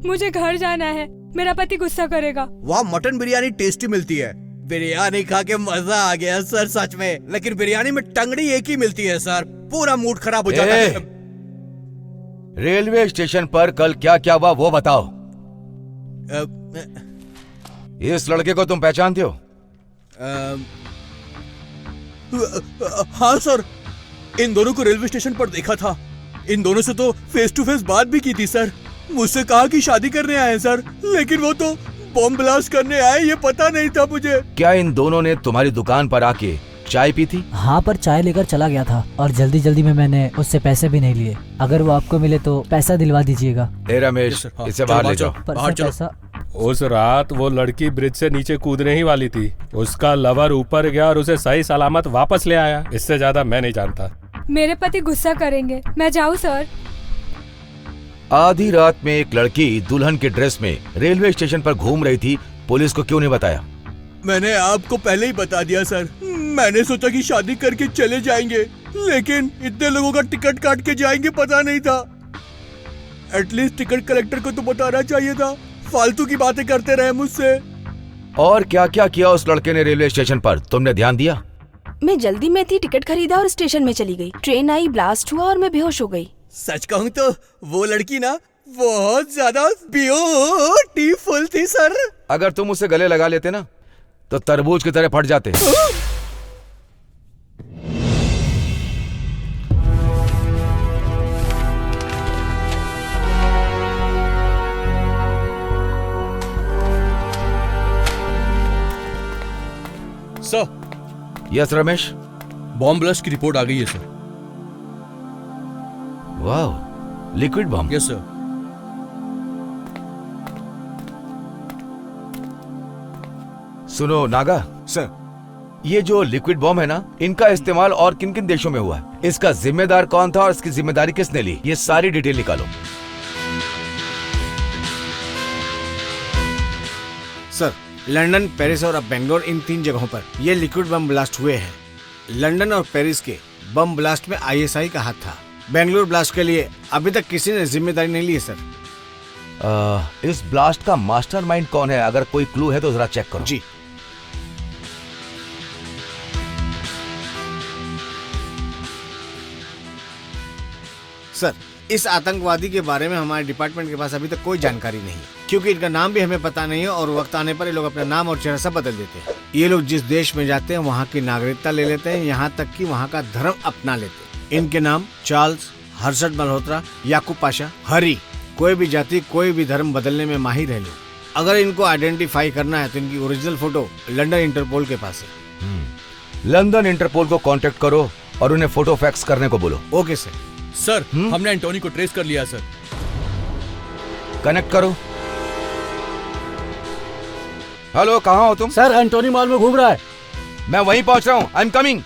मुझे घर जाना है। मेरा पति गुस्सा करेगा। वहाँ मटन बिरयानी टेस्टी मिलती है। बिरयानी खा के मजा आ गया सर सच में। लेकिन बिरयानी में टंगड़ी एक ही मिलती है सर, पूरा मूड खराब हो जाता है। रेलवे स्टेशन पर कल क्या क्या हुआ वो बताओ। इस लड़के को तुम पहचानते हो? हाँ सर, इन दोनों को रेलवे स्टेशन पर देखा था। इन दोनों से तो फेस टू फेस बात भी की थी सर। मुझसे कहा कि शादी करने आए सर, लेकिन वो तो बॉम्ब ब्लास्ट करने आए, ये पता नहीं था मुझे। क्या इन दोनों ने तुम्हारी दुकान पर आके चाय पी थी? हाँ, पर चाय लेकर चला गया था और जल्दी जल्दी में मैंने उससे पैसे भी नहीं लिए। अगर वो आपको मिले तो पैसा दिलवा दीजिएगा। रमेश, इसे बाहर ले जाओ। बाहर चलो। पैसा उस रात वो लड़की ब्रिज से नीचे कूदने ही वाली थी। उसका लवर ऊपर गया और उसे सही सलामत वापस ले आया। इससे ज्यादा मैं नहीं जानता। मेरे पति गुस्सा करेंगे, मैं जाऊँ सर? आधी रात में एक लड़की दुल्हन के ड्रेस में रेलवे स्टेशन पर घूम रही थी, पुलिस को क्यों नहीं बताया? मैंने आपको पहले ही बता दिया सर। मैंने सोचा कि शादी करके चले जाएंगे, लेकिन इतने लोगों का टिकट काट के जाएंगे पता नहीं था। एटलीस्ट टिकट कलेक्टर को तो बताना चाहिए था। फालतू की बातें करते रहे मुझसे। और क्या क्या किया उस लड़के ने रेलवे स्टेशन पर, तुमने ध्यान दिया? मैं जल्दी में थी, टिकट खरीदा और स्टेशन में चली गई। ट्रेन आई, ब्लास्ट हुआ और मैं बेहोश हो गई। सच कहूँ तो वो लड़की ना बहुत ज्यादा ब्यूटीफुल थी सर। अगर तुम उसे गले लगा लेते ना तो तरबूज की तरह फट जाते। Sir. Yes Ramesh. Bomb blast की रिपोर्ट आ गई है सर। वाह, लिक्विड बम। Yes sir. सुनो नागा सर, ये जो लिक्विड बम है ना, इनका इस्तेमाल और किन किन देशों में हुआ है, इसका जिम्मेदार कौन था और इसकी जिम्मेदारी किसने ली, ये सारी डिटेल निकालो। सर, लंदन, पेरिस और अब बेंगलोर, इन 3 जगहों पर ये लिक्विड बम ब्लास्ट हुए हैं। लंदन और पेरिस के बम ब्लास्ट में ISI का हाथ था। बेंगलोर ब्लास्ट के लिए अभी तक किसी ने जिम्मेदारी नहीं ली है सर। इस ब्लास्ट का मास्टरमाइंड कौन है? अगर कोई क्लू है तो जरा चेक करो। जी। सर, इस आतंकवादी के बारे में हमारे डिपार्टमेंट के पास अभी तक कोई जानकारी नहीं, क्योंकि इनका नाम भी हमें पता नहीं है और वक्त आने पर ये लोग अपना नाम और चेहरा सब बदल देते हैं। ये लोग जिस देश में जाते हैं वहाँ की नागरिकता ले लेते हैं, यहाँ तक कि वहाँ का धर्म अपना लेते हैं। इनके नाम चार्ल्स, हर्षद मल्होत्रा, याकूब पाशा, हरी, कोई भी जाति कोई भी धर्म बदलने में माहिर है लोग। अगर इनको आइडेंटिफाई करना है तो इनकी ओरिजिनल फोटो लंदन इंटरपोल के पास है। लंदन इंटरपोल को कांटेक्ट करो और उन्हें फोटो फैक्स करने को बोलो। Okay sir. सर, हमने एंटोनी को ट्रेस कर लिया सर। कनेक्ट करो। हेलो, कहाँ हो तुम? सर, एंटोनी मॉल में घूम रहा है। मैं वहीं पहुंच रहा हूँ। I am coming.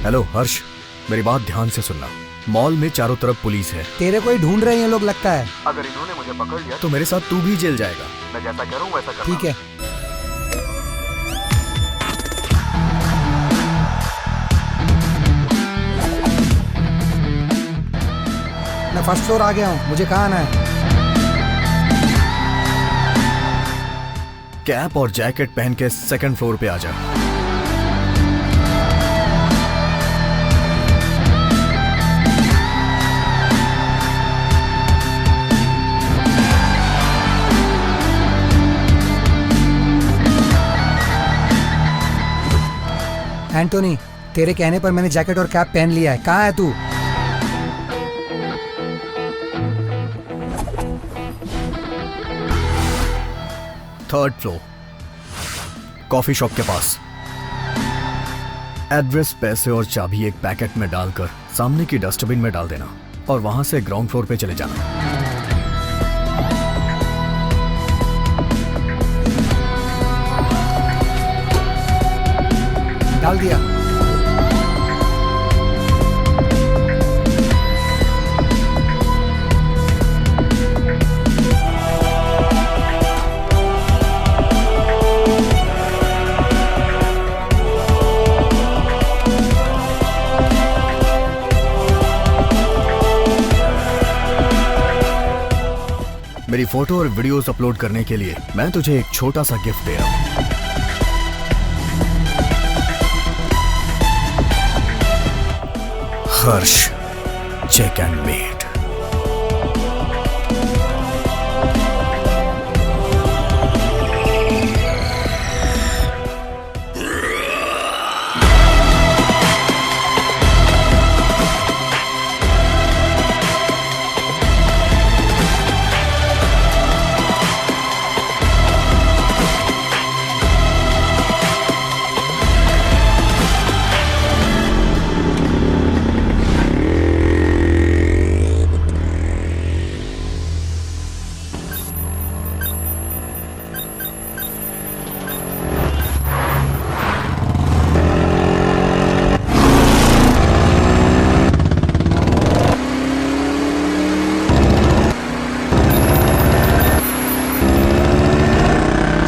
हेलो हर्ष, मेरी बात ध्यान से सुनना। मॉल में चारों तरफ पुलिस है। तेरे को ही ढूंढ रहे हैं ये लोग लगता है। अगर इन्होंने मुझे पकड़ लिया तो मेरे साथ तू भी जेल जाएगा। मैं जैसा करूं वैसा करना। ठीक है। मैं फर्स्ट फ्लोर आ गया हूँ, मुझे कहाँ आना है? कैप और जैकेट पहन के 2nd फ्लोर पे आ जा। एंटोनी, तेरे कहने पर मैंने जैकेट और कैप पहन लिया है। कहाँ है तू? थर्ड फ्लोर, कॉफी शॉप के पास। एड्रेस, पैसे और चाबी एक पैकेट में डालकर सामने की डस्टबिन में डाल देना और वहां से ग्राउंड फ्लोर पे चले जाना। डाल दिया। मेरी फोटो और वीडियोस अपलोड करने के लिए मैं तुझे एक छोटा सा गिफ्ट दे रहा हूं। हर्ष check and mate.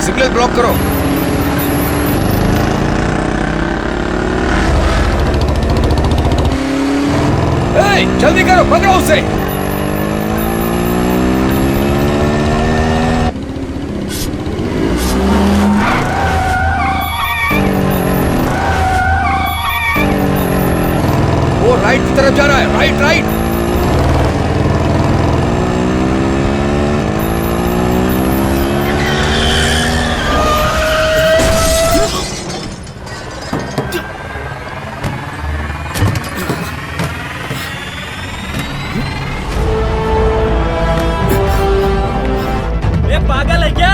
Signal block करो। जल्दी करो, पकड़ो उसे। वो राइट की तरफ जा रहा है, राइट राइट। पागल है क्या?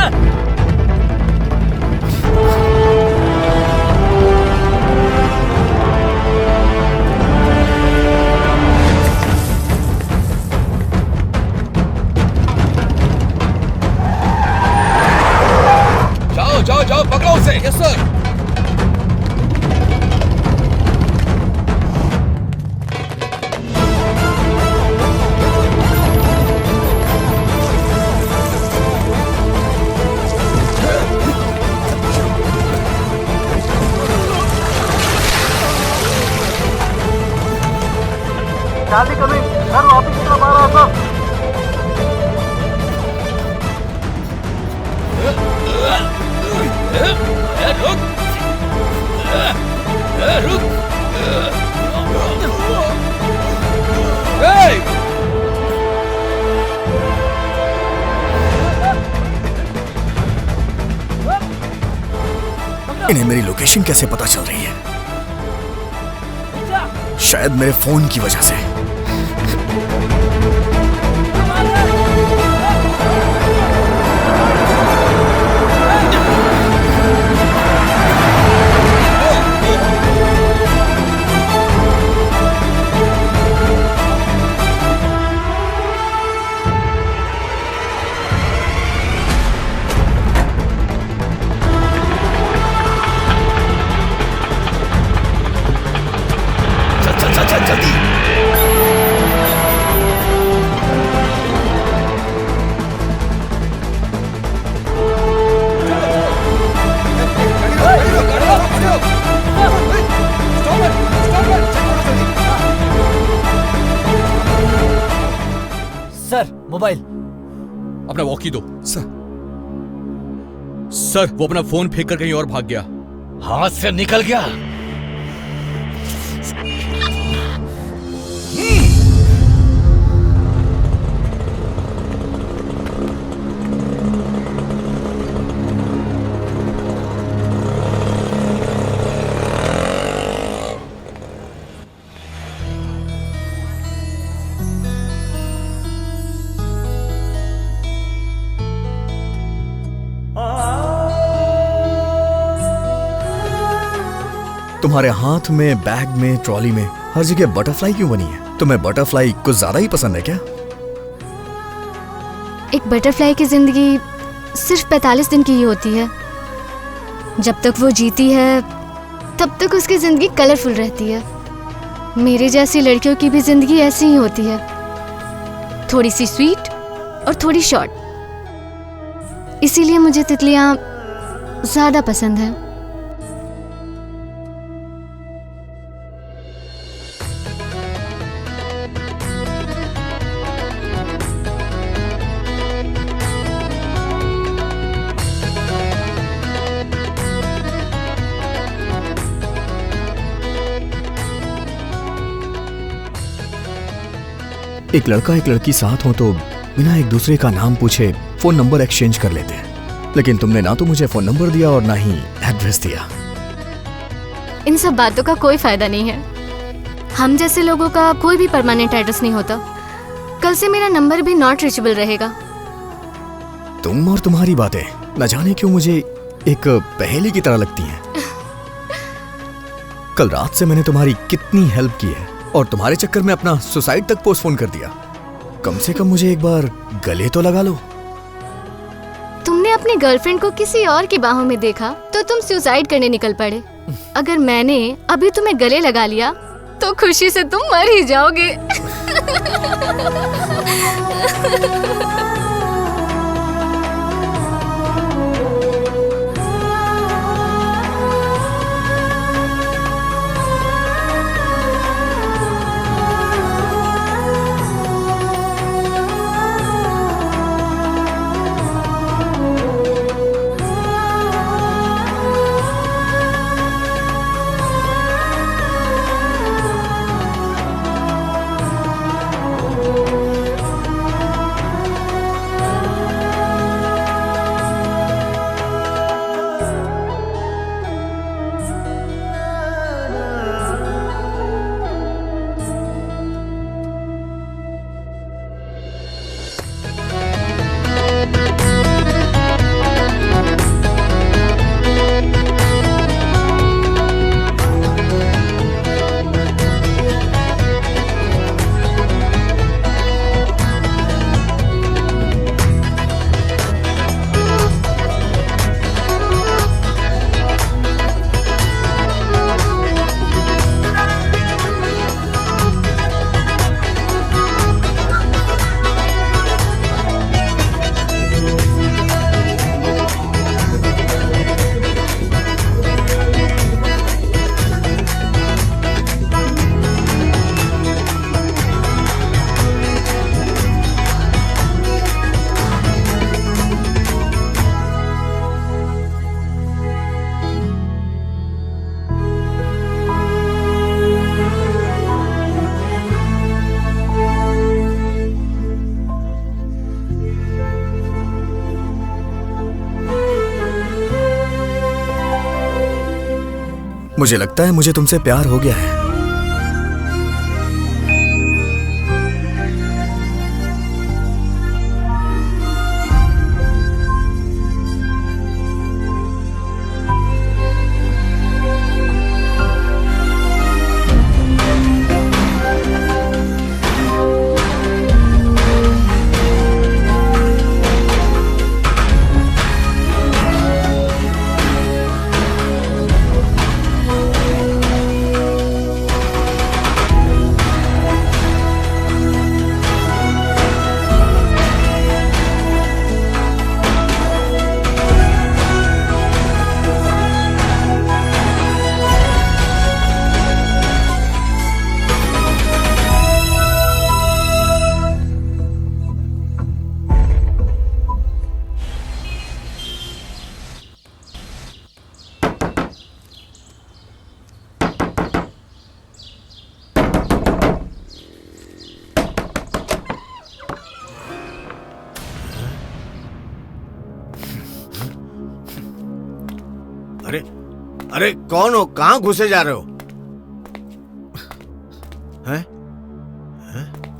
जाओ जाओ जाओ, पकड़ो उसे। Yes sir. Charlie coming, sir office की तरफ आ रहा है इन्हें मेरी लोकेशन कैसे पता चल रही है? शायद मेरे फोन की वजह से। मोबाइल अपना वॉकी दो। सर वो अपना फोन फेंक कर कहीं और भाग गया। हाथ से निकल गया। तुम्हारे हाथ में, बैग में, ट्रॉली में, हर जगह बटरफ्लाई क्यों बनी है? तुम्हें बटरफ्लाई कुछ ज्यादा ही पसंद है क्या? एक बटरफ्लाई की जिंदगी सिर्फ 45 दिन की ही होती है। जब तक वो जीती है तब तक उसकी जिंदगी कलरफुल रहती है। मेरे जैसी लड़कियों की भी जिंदगी ऐसी ही होती है, थोड़ी सी स्वीट और थोड़ी शॉर्ट। इसीलिए मुझे तितलियां ज्यादा पसंद है। एक लड़का एक लड़की साथ हो तो बिना एक दूसरे का नाम पूछे फोन नंबर एक्सचेंज कर लेते हैं, लेकिन तुमने ना तो मुझे फोन नंबर दिया और ना ही एड्रेस दिया। इन सब बातों का कोई फायदा नहीं है। हम जैसे लोगों का कोई भी परमानेंट एड्रेस नहीं होता। कल से मेरा नंबर भी नॉट रीचेबल रहेगा। तुम और तुम्हारी बातें न जाने क्यों मुझे एक पहेली की तरह लगती हैं। कल रात से मैंने तुम्हारी कितनी हेल्प की है और तुम्हारे चक्कर में अपना सुसाइड तक पोस्टपोन कर दिया। कम से कम मुझे एक बार गले तो लगा लो। तुमने अपने गर्लफ्रेंड को किसी और की बाहों में देखा तो तुम सुसाइड करने निकल पड़े। अगर मैंने अभी तुम्हें गले लगा लिया तो खुशी से तुम मर ही जाओगे। मुझे लगता है मुझे तुमसे प्यार हो गया है। अरे अरे कौन हो? कहाँ घुसे जा रहे हो? हैं?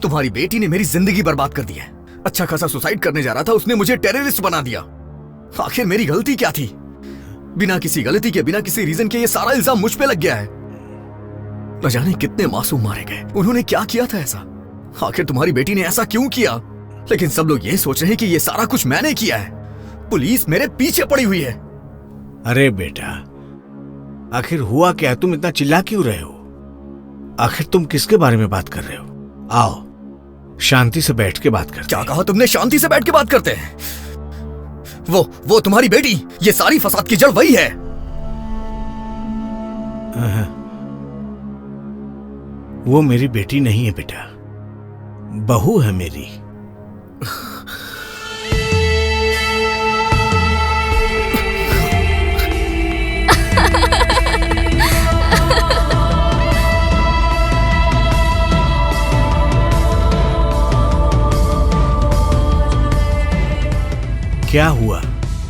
तुम्हारी बेटी ने मेरी जिंदगी बर्बाद कर दी है। अच्छा खासा सुसाइड करने जा रहा था, उसने मुझे टेररिस्ट बना दिया। आखिर मेरी गलती क्या थी? बिना किसी गलती के, बिना किसी रीजन के ये सारा इल्जाम मुझ पे लग गया है। न जाने कितने मासूम मारे गए। उन्होंने क्या किया था ऐसा? आखिर तुम्हारी बेटी ने ऐसा क्यों किया? लेकिन सब लोग ये सोच रहे हैं कि ये सारा कुछ मैंने किया है। पुलिस मेरे पीछे पड़ी हुई है। अरे बेटा, आखिर हुआ क्या? तुम इतना चिल्ला क्यों रहे हो? आखिर तुम किसके बारे में बात कर रहे हो? आओ शांति से बैठ के बात करते। क्या कहा तुमने? शांति से बैठ के बात करते हैं? वो तुम्हारी बेटी, ये सारी फसाद की जड़ वही है। वो मेरी बेटी नहीं है बेटा, बहू है मेरी। क्या हुआ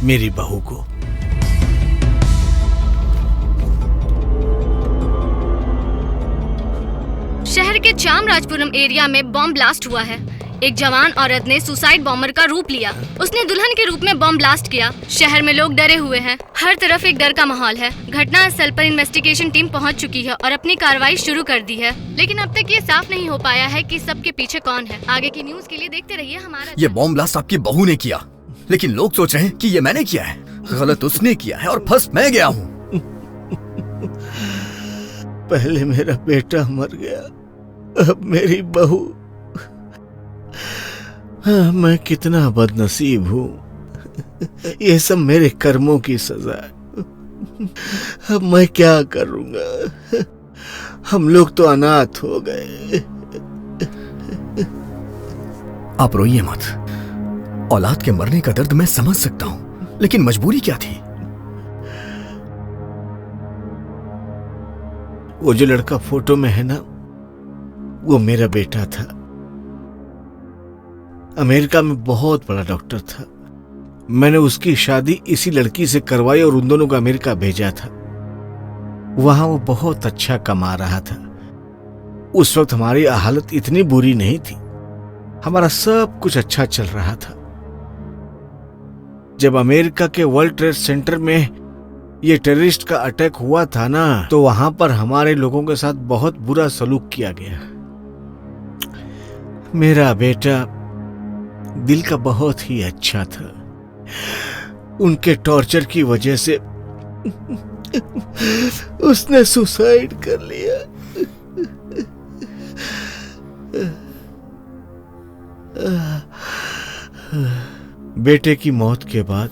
मेरी बहू को? शहर के चामराजपुरम एरिया में बॉम्ब ब्लास्ट हुआ है। एक जवान औरत ने सुसाइड बॉम्बर का रूप लिया। उसने दुल्हन के रूप में बॉम्ब ब्लास्ट किया। शहर में लोग डरे हुए हैं। हर तरफ एक डर का माहौल है। घटना स्थल पर इन्वेस्टिगेशन टीम पहुंच चुकी है और अपनी कार्रवाई शुरू कर दी है, लेकिन अब तक ये साफ नहीं हो पाया है कि सबके पीछे कौन है। आगे की न्यूज के लिए देखते रहिए हमारा। ये बॉम्ब ब्लास्ट आपकी बहू ने किया, लेकिन लोग सोच रहे हैं कि ये मैंने किया है। गलत उसने किया है और फंस मैं गया हूँ। पहले मेरा बेटा मर गया, अब मेरी बहू। हाँ, मैं कितना बदनसीब हूँ। ये सब मेरे कर्मों की सजा है। अब मैं क्या करूँगा? हम लोग तो अनाथ हो गए। आप रोइए मत। औलाद के मरने का दर्द मैं समझ सकता हूँ, लेकिन मजबूरी क्या थी? वो जो लड़का फोटो में है ना, वो मेरा बेटा था। अमेरिका में बहुत बड़ा डॉक्टर था। मैंने उसकी शादी इसी लड़की से करवाई और उन दोनों को अमेरिका भेजा था। वहां वो बहुत अच्छा कमा रहा था। उस वक्त हमारी हालत इतनी बुरी नहीं थी। हमारा सब कुछ अच्छा चल रहा था। जब अमेरिका के वर्ल्ड ट्रेड सेंटर में ये टेररिस्ट का अटैक हुआ था ना, तो वहां पर हमारे लोगों के साथ बहुत बुरा सलूक किया गया। मेरा बेटा दिल का बहुत ही अच्छा था। उनके टॉर्चर की वजह से उसने सुसाइड कर लिया। बेटे की मौत के बाद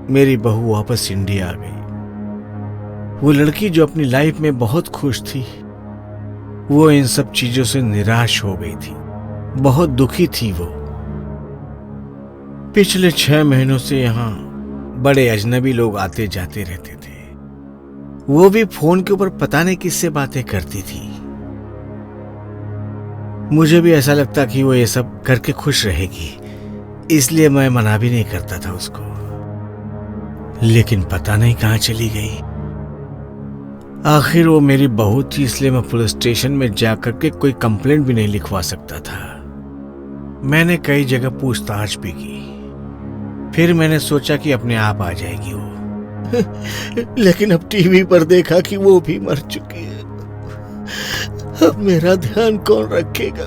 मेरी बहू वापस इंडिया आ गई। वो लड़की जो अपनी लाइफ में बहुत खुश थी, वो इन सब चीजों से निराश हो गई थी। बहुत दुखी थी वो। पिछले 6 महीनों से यहाँ बड़े अजनबी लोग आते जाते रहते थे। वो भी फोन के ऊपर पता नहीं किससे बातें करती थी। मुझे भी ऐसा लगता कि वो ये सब करके खुश रहेगी, इसलिए मैं मना भी नहीं करता था उसको। लेकिन पता नहीं कहाँ चली गई। आखिर वो मेरी बहू थी, इसलिए मैं पुलिस स्टेशन में जाकर के कोई कंप्लेंट भी नहीं लिखवा सकता था। मैंने कई जगह पूछताछ भी की, फिर मैंने सोचा कि अपने आप आ जाएगी वो। लेकिन अब टीवी पर देखा कि वो भी मर चुकी है। अब मेरा ध्यान कौन रखेगा?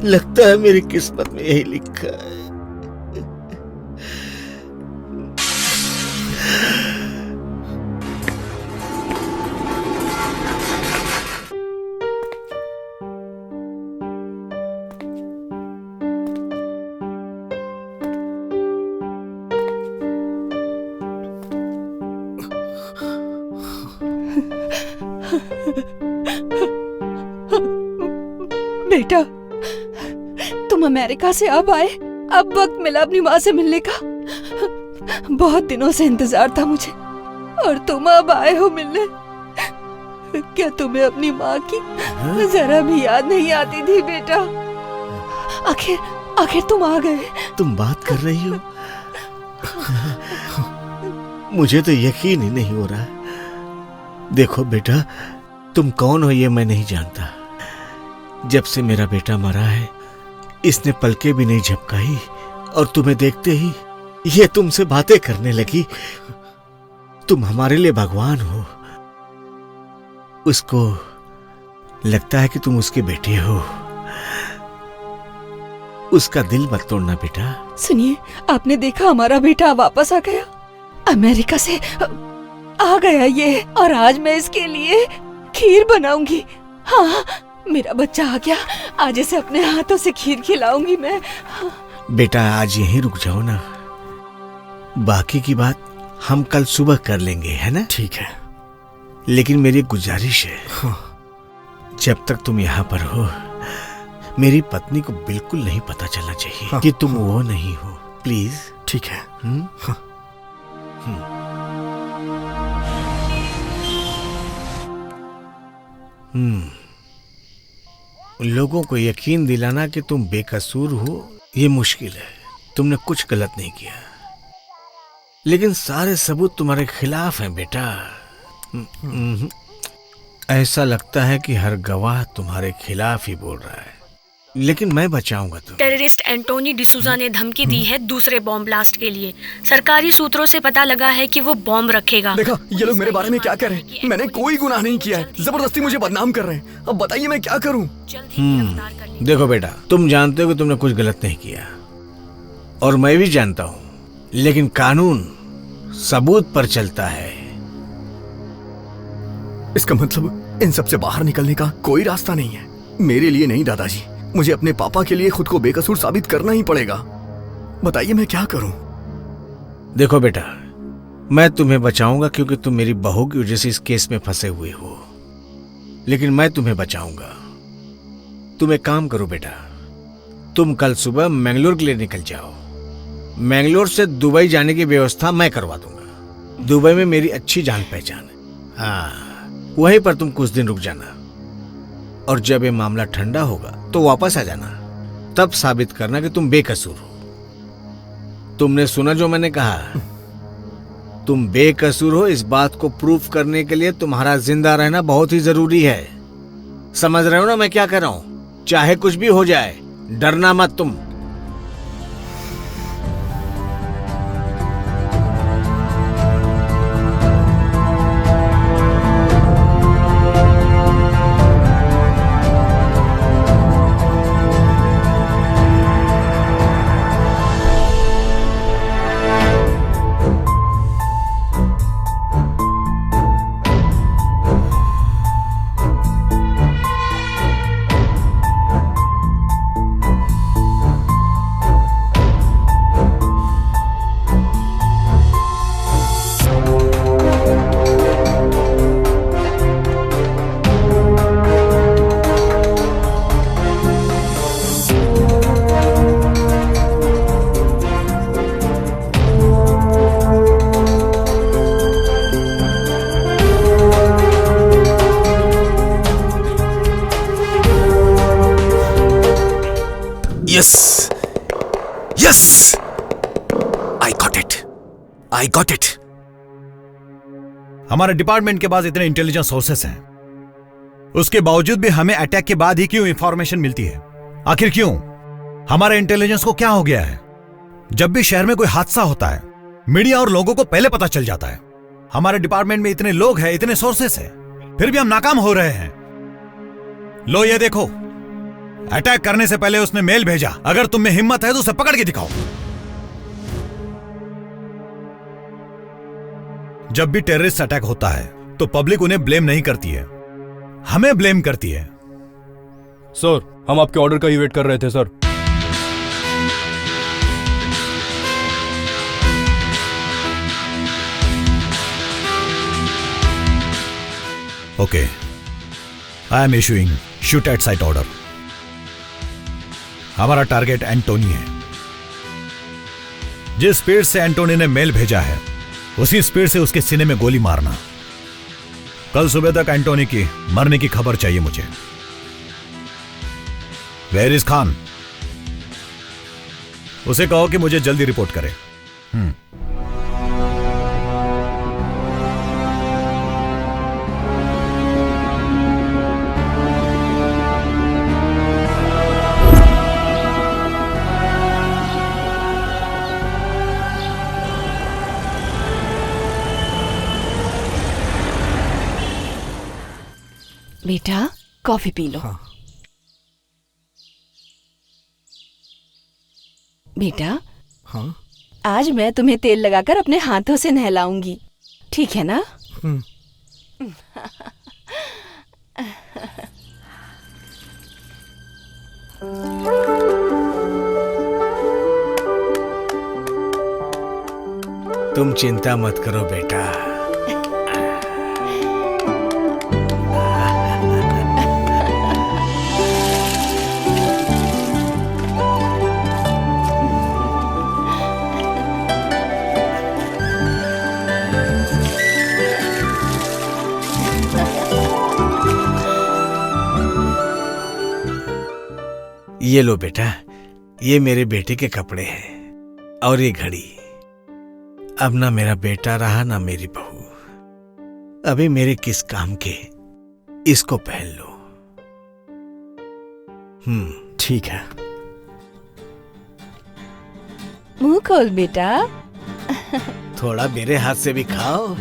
लगता है मेरी किस्मत में यही लिखा है। बेटा, तुम अमेरिका से अब आए, अब वक्त मिला अपनी माँ से मिलने का। बहुत दिनों से इंतजार था मुझे, और तुम अब आए हो मिलने। क्या तुम्हें अपनी माँ की जरा भी याद नहीं आती थी बेटा? आखिर तुम आ गए। तुम बात कर रही हो? मुझे तो यकीन ही नहीं हो रहा। देखो बेटा, तुम कौन हो ये मैं नहीं जानता। जब से मेरा बेटा मरा है, इसने पलके भी नहीं झपकाई, और तुम्हें देखते ही ये तुमसे बातें करने लगी। तुम हमारे लिए भगवान हो। उसको लगता है कि तुम उसके बेटे हो। उसका दिल मत तोड़ना बेटा। सुनिए, आपने देखा हमारा बेटा वापस आ गया, अमेरिका से आ गया ये, और आज मैं इसके लिए खीर बनाऊंगी। हाँ, मेरा बच्चा आ गया, आज इसे अपने हाथों से खीर खिलाऊंगी मैं। बेटा आज यहीं रुक जाओ ना, बाकी की बात हम कल सुबह कर लेंगे, है ना? ठीक है, लेकिन मेरी गुजारिश है, जब तक तुम यहाँ पर हो, मेरी पत्नी को बिल्कुल नहीं पता चलना चाहिए कि तुम वो नहीं हो। प्लीज। ठीक है। लोगों को यकीन दिलाना कि तुम बेकसूर हो ये मुश्किल है। तुमने कुछ गलत नहीं किया, लेकिन सारे सबूत तुम्हारे खिलाफ हैं बेटा। ऐसा लगता है कि हर गवाह तुम्हारे खिलाफ ही बोल रहा है, लेकिन मैं बचाऊंगा तुम्हें। टेररिस्ट एंटोनी डिसूजा ने धमकी दी है दूसरे बॉम्ब ब्लास्ट के लिए। सरकारी सूत्रों से पता लगा है कि वो बॉम्ब रखेगा। देखा, ये लोग मेरे बारे में क्या कह रहे हैं। मैंने कोई गुनाह नहीं किया है, जबरदस्ती मुझे बदनाम कर रहे हैं। अब बताइए मैं क्या करूं? देखो बेटा, तुम जानते हो कि तुमने कुछ गलत नहीं किया, और मैं भी जानता हूं, लेकिन कानून सबूत पर चलता है। इसका मतलब इन सब से बाहर निकलने का कोई रास्ता नहीं है? मेरे लिए नहीं दादाजी, मुझे अपने पापा के लिए खुद को बेकसूर साबित करना ही पड़ेगा। बताइए मैं क्या करूं? देखो बेटा, मैं तुम्हें बचाऊंगा क्योंकि तुम मेरी बहू की वजह से इस केस में फंसे हुए हो, लेकिन मैं तुम्हें बचाऊंगा। तुम एक काम करो बेटा, तुम कल सुबह मैंगलोर के लिए निकल जाओ। मैंगलोर से दुबई जाने की व्यवस्था मैं करवा दूंगा। दुबई में मेरी अच्छी जान पहचान है। हाँ, वहीं पर तुम कुछ दिन रुक जाना, और जब ये मामला ठंडा होगा तो वापस आ जाना। तब साबित करना कि तुम बेकसूर हो। तुमने सुना जो मैंने कहा? तुम बेकसूर हो, इस बात को प्रूफ करने के लिए तुम्हारा जिंदा रहना बहुत ही जरूरी है। समझ रहे हो ना मैं क्या कह रहा हूं? चाहे कुछ भी हो जाए, डरना मत तुम। I got it. हमारे डिपार्टमेंट के पास इतने इंटेलिजेंस सोर्सेस हैं, उसके बावजूद भी हमें अटैक के बाद ही क्यों इंफॉर्मेशन मिलती है? आखिर क्यों? हमारे इंटेलिजेंस को क्या हो गया है? जब भी शहर में कोई हादसा होता है, मीडिया और लोगों को पहले पता चल जाता है। हमारे डिपार्टमेंट में इतने लोग हैं, इतने सोर्सेस हैं, फिर भी हम नाकाम हो रहे हैं। लो ये देखो, अटैक करने से पहले उसने मेल भेजा। अगर तुम में हिम्मत है तो उसे पकड़ के दिखाओ। जब भी टेररिस्ट अटैक होता है तो पब्लिक उन्हें ब्लेम नहीं करती है, हमें ब्लेम करती है। सर, हम आपके ऑर्डर का ही वेट कर रहे थे sir. Okay, I am issuing shoot at site order. हमारा टारगेट एंटोनी है। जिस स्पीड से एंटोनी ने मेल भेजा है, उसी स्पीड से उसके सीने में गोली मारना। कल सुबह तक एंटोनी की मरने की खबर चाहिए मुझे। Where is Khan? उसे कहो कि मुझे जल्दी रिपोर्ट करे। बेटा कॉफी पी लो। हाँ। बेटा, हाँ? आज मैं तुम्हें तेल लगाकर अपने हाथों से नहलाऊंगी, ठीक है ना? तुम चिंता मत करो बेटा। ये लो बेटा, ये मेरे बेटे के कपड़े हैं और ये घड़ी। अब ना मेरा बेटा रहा ना मेरी बहू, अभी मेरे किस काम के, इसको पहन लो। ठीक है। मुंह खोल बेटा। थोड़ा मेरे हाथ से भी खाओ।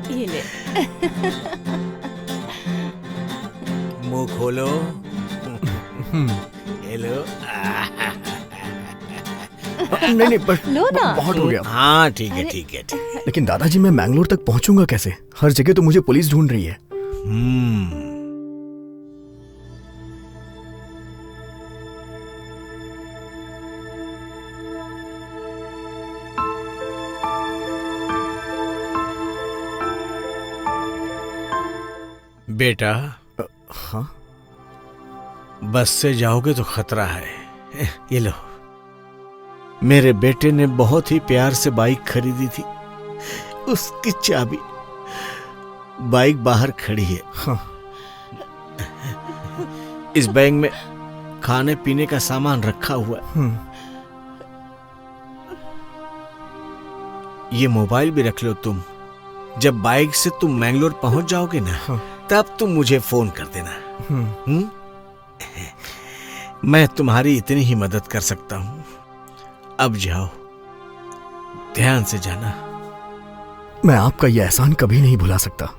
ये ले। मुंह खोलो। हेलो। नहीं बस लो ना। बहुत हो गया। हाँ ठीक है ठीक है। लेकिन दादाजी, मैं मैंगलोर तक पहुंचूंगा कैसे? हर जगह तो मुझे पुलिस ढूंढ रही है। बेटा। हाँ? बस से जाओगे तो खतरा है। ये लो, मेरे बेटे ने बहुत ही प्यार से बाइक खरीदी थी, उसकी चाबी बाइक बाहर खड़ी है। हाँ। इस बैग में खाने पीने का सामान रखा हुआ है। ये मोबाइल भी रख लो तुम। जब बाइक से तुम मैंगलोर पहुंच जाओगे ना, तब तुम मुझे फोन कर देना। मैं तुम्हारी इतनी ही मदद कर सकता हूं। अब जाओ, ध्यान से जाना। मैं आपका यह एहसान कभी नहीं भुला सकता।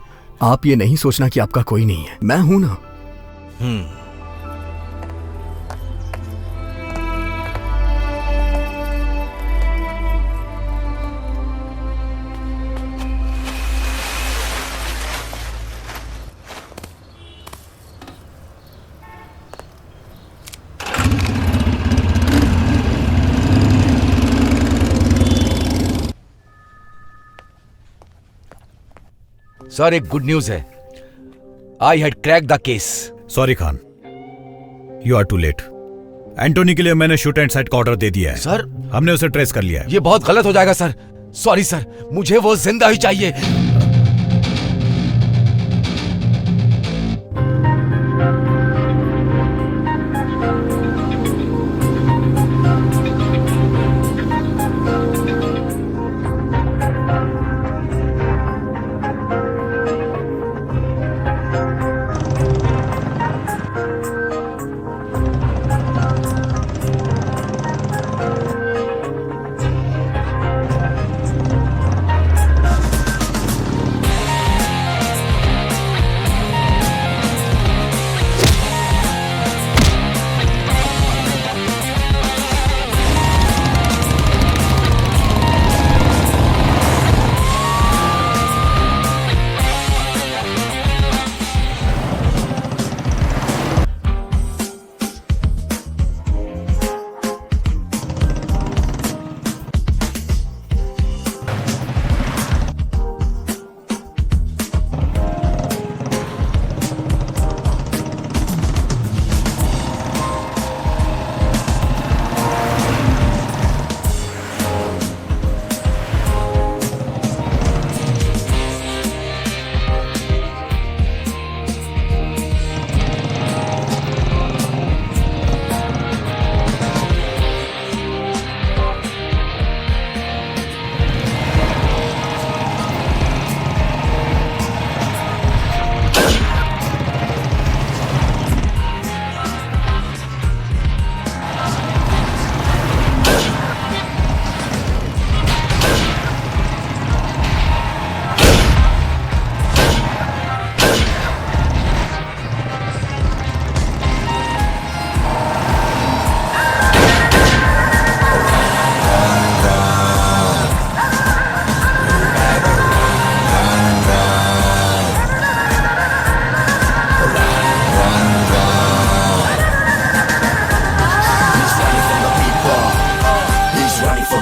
आप ये नहीं सोचना कि आपका कोई नहीं है, मैं हूं ना। सर, एक गुड न्यूज है। I had crack the case. Sorry Khan, you are too late. Antony के लिए मैंने शूट एंड साइट का ऑर्डर दे दिया है। सर, हमने उसे ट्रेस कर लिया है। ये बहुत गलत हो जाएगा सर। सॉरी सर, मुझे वो जिंदा ही चाहिए।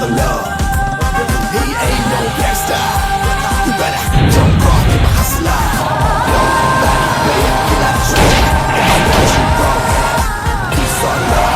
the love. He ain't no gangster. You better don't call him a hustler. Get out the street and I'll let you go. He's for love.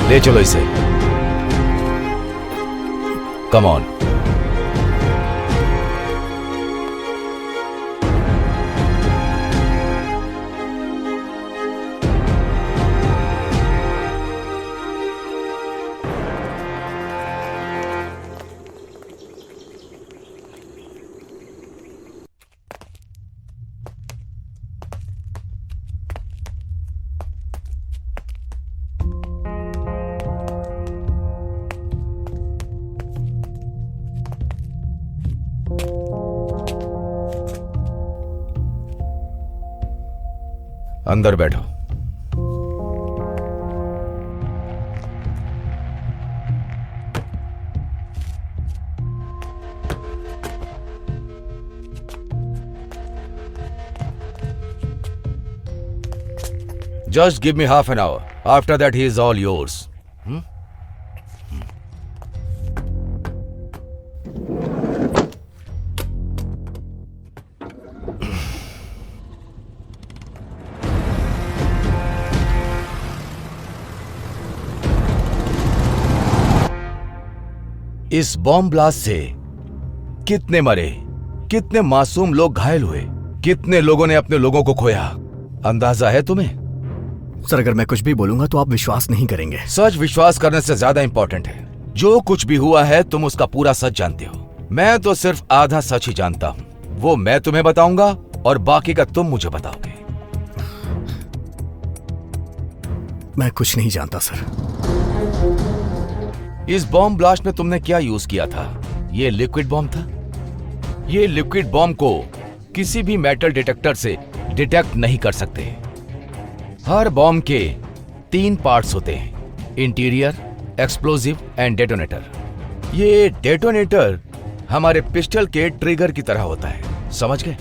ले चलो इसे। Come on. अंदर बैठो। Just give me half an hour. After that, he is all yours. इस bomb blast से कितने मरे, कितने मासूम लोग घायल हुए, कितने लोगों ने अपने लोगों को खोया, अंदाजा है तुम्हें? सर, अगर मैं कुछ भी बोलूंगा तो आप विश्वास नहीं करेंगे। सच विश्वास करने से ज्यादा इंपॉर्टेंट है। जो कुछ भी हुआ है तुम उसका पूरा सच जानते हो। मैं तो सिर्फ आधा सच ही जानता हूं। वो मैं तुम्हें बताऊंगा और बाकी का तुम मुझे बताओगे। मैं कुछ नहीं जानता सर। इस बॉम्ब ब्लास्ट में तुमने क्या यूज किया था? ये लिक्विड बॉम्ब था। ये लिक्विड बॉम्ब को किसी भी मेटल डिटेक्टर से डिटेक्ट नहीं कर सकते। हर बॉम्ब के 3 पार्ट्स होते हैं, इंटीरियर, एक्सप्लोजिव एंड डेटोनेटर। ये डेटोनेटर हमारे पिस्टल के ट्रिगर की तरह होता है, समझ गए?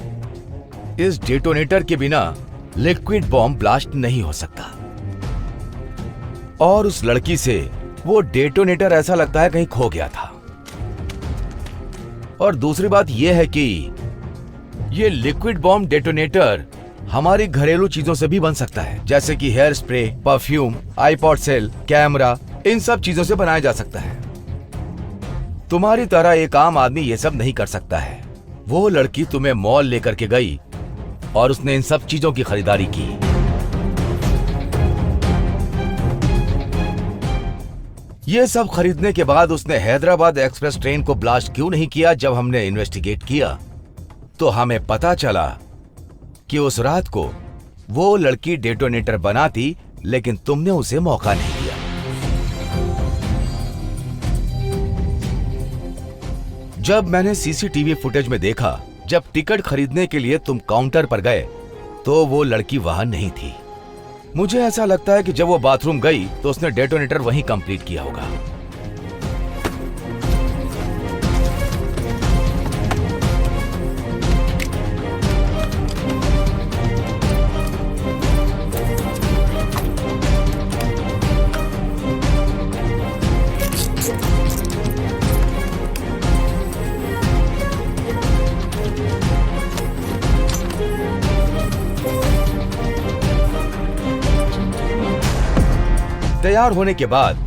इस डेटोनेटर के बिना लिक्विड बॉम्ब ब्लास्ट नहीं हो सकता। और उस लड़की से वो डेटोनेटर ऐसा लगता है कहीं खो गया था। और दूसरी बात यह है कि ये लिक्विड बॉम्ब डेटोनेटर हमारी घरेलू चीजों से भी बन सकता है, जैसे कि hair spray, perfume, iPod sale, camera, इन सब चीजों से बनाया जा सकता है। तुम्हारी तरह एक आम आदमी ये सब नहीं कर सकता है। वो लड़की तुम्हें मॉल लेकर के गई और उसने इन सब चीजों की खरीदारी की। ये सब खरीदने के बाद उसने हैदराबाद एक्सप्रेस ट्रेन को ब्लास्ट क्यों नहीं किया? जब हमने इन्वेस्टिगेट किया तो हमें पता चला कि उस रात को वो लड़की डेटोनेटर बनाती, लेकिन तुमने उसे मौका नहीं दिया। जब मैंने सीसीटीवी फुटेज में देखा, जब टिकट खरीदने के लिए तुम काउंटर पर गए तो वो लड़की वहां नहीं थी। मुझे ऐसा लगता है कि जब वो बाथरूम गई तो उसने डेटोनेटर वहीं कंप्लीट किया होगा। तैयार होने के बाद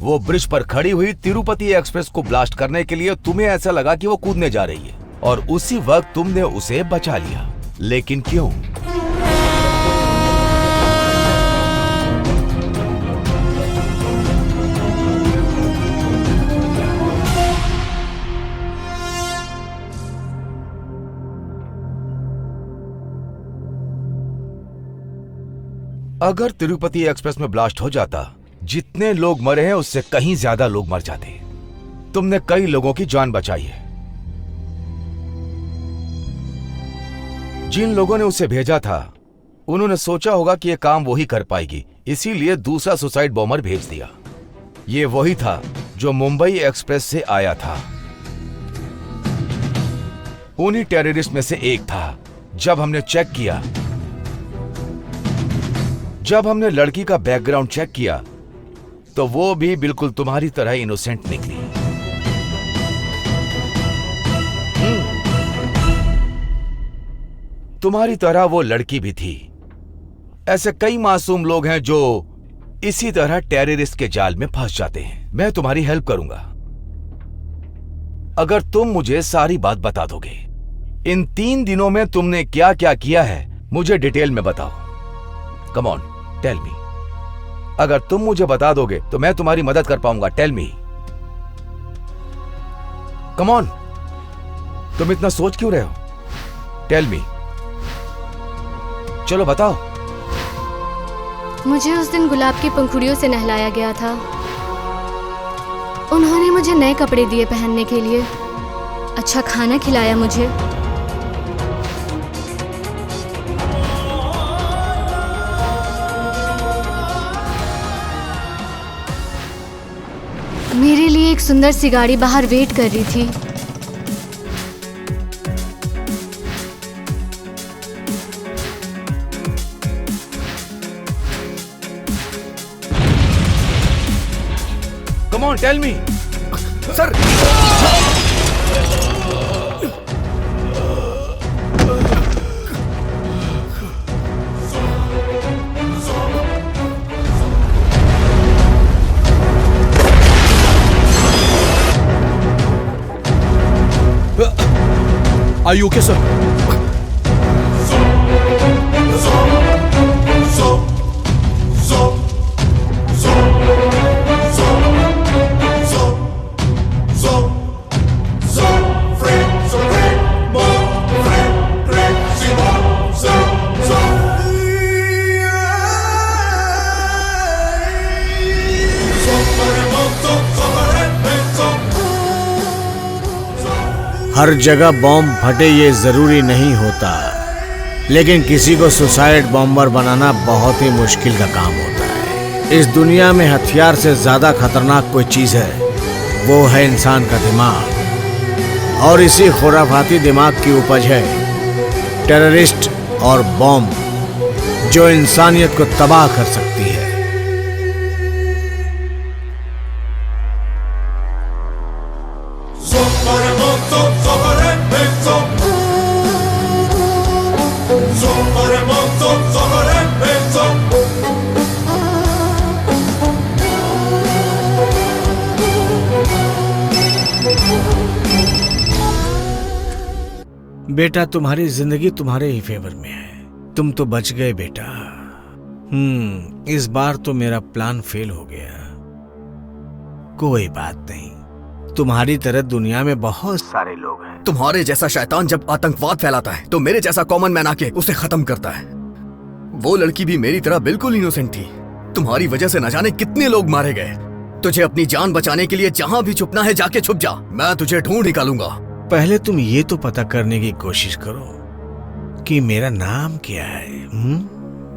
वो ब्रिज पर खड़ी हुई तिरुपति एक्सप्रेस को ब्लास्ट करने के लिए तुम्हें ऐसा लगा कि वो कूदने जा रही है और उसी वक्त तुमने उसे बचा लिया। लेकिन क्यों? अगर तिरुपति एक्सप्रेस में ब्लास्ट हो जाता, जितने लोग मरे हैं उससे कहीं ज्यादा लोग मर जाते। तुमने कई लोगों की जान बचाई है। जिन लोगों ने उसे भेजा था उन्होंने सोचा होगा कि यह काम वो ही कर पाएगी, इसीलिए दूसरा सुसाइड बॉम्बर भेज दिया। ये वही था जो मुंबई एक्सप्रेस से आया था। उन्हीं टेररिस्ट में से एक था। जब हमने चेक किया, जब हमने लड़की का बैकग्राउंड चेक किया तो वो भी बिल्कुल तुम्हारी तरह इनोसेंट निकली। तुम्हारी तरह वो लड़की भी थी। ऐसे कई मासूम लोग हैं जो इसी तरह टेररिस्ट के जाल में फंस जाते हैं। मैं तुम्हारी हेल्प करूंगा अगर तुम मुझे सारी बात बता दोगे। इन 3 दिनों में तुमने क्या क्या किया है मुझे डिटेल में बताओ। Come on, tell me. अगर तुम मुझे बता दोगे तो मैं तुम्हारी मदद कर पाऊंगा। Tell me, come on. तुम इतना सोच क्यों रहे हो? टेल मी, चलो बताओ। मुझे उस दिन गुलाब की पंखुड़ियों से नहलाया गया था। उन्होंने मुझे नए कपड़े दिए पहनने के लिए, अच्छा खाना खिलाया मुझे। मेरे लिए एक सुंदर सी गाड़ी बाहर वेट कर रही थी। Come on, tell me. Sir, Are you okay, sir? हर जगह बॉम्ब फटे ये जरूरी नहीं होता, लेकिन किसी को सुसाइड बॉम्बर बनाना बहुत ही मुश्किल का काम होता है। इस दुनिया में हथियार से ज्यादा खतरनाक कोई चीज है, वो है इंसान का दिमाग। और इसी खुराफाती दिमाग की उपज है टेररिस्ट और बॉम्ब, जो इंसानियत को तबाह कर सकती है। बेटा, तुम्हारी जिंदगी तुम्हारे ही फेवर में है। तुम तो बच गए बेटा। इस बार तो मेरा प्लान फेल हो गया। कोई बात नहीं, तुम्हारी तरह दुनिया में बहुत सारे लोग हैं। तुम्हारे जैसा शैतान जब आतंकवाद फैलाता है तो मेरे जैसा कॉमन मैन आके उसे खत्म करता है। वो लड़की भी मेरी तरह बिल्कुल इनोसेंट थी। तुम्हारी वजह से न जाने कितने लोग मारे गए। तुझे अपनी जान बचाने के लिए जहां भी छुपना है जाके छुप जा, मैं तुझे ढूंढ निकालूंगा। पहले तुम ये तो पता करने की कोशिश करो कि मेरा नाम क्या है?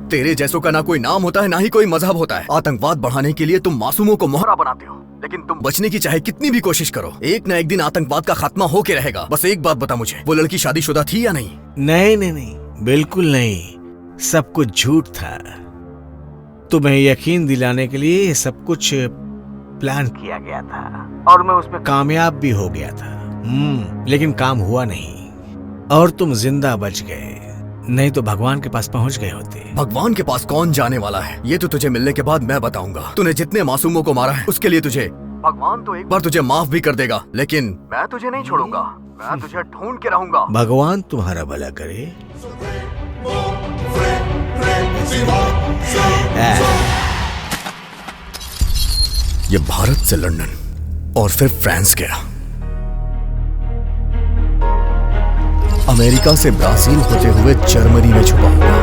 तेरे जैसों का ना कोई नाम होता है ना ही कोई मजहब होता है। आतंकवाद बढ़ाने के लिए तुम मासूमों को मोहरा बनाते हो, लेकिन तुम बचने की चाहे कितनी भी कोशिश करो, एक ना एक दिन आतंकवाद का खात्मा होके रहेगा। बस एक बात बता मुझे, वो लड़की शादीशुदा थी या नहीं? नहीं नहीं नहीं, बिल्कुल नहीं, सब कुछ झूठ था। तुम्हें यकीन दिलाने के लिए ये सब कुछ प्लान किया गया था और मैं उसमें कामयाब भी हो गया था। लेकिन काम हुआ नहीं और तुम जिंदा बच गए, नहीं तो भगवान के पास पहुंच गए होते। भगवान के पास कौन जाने वाला है, ये तो तुझे मिलने के बाद मैं बताऊंगा। तूने जितने मासूमों को मारा है उसके लिए तुझे भगवान तो एक बार तुझे माफ भी कर देगा, लेकिन मैं तुझे नहीं छोड़ूंगा, मैं तुझे ढूंढ के रहूंगा। भगवान तुम्हारा भला करे। ये भारत से लंदन और फिर फ्रांस गया, अमेरिका से ब्राजील होते हुए जर्मनी में छुपा हुआ।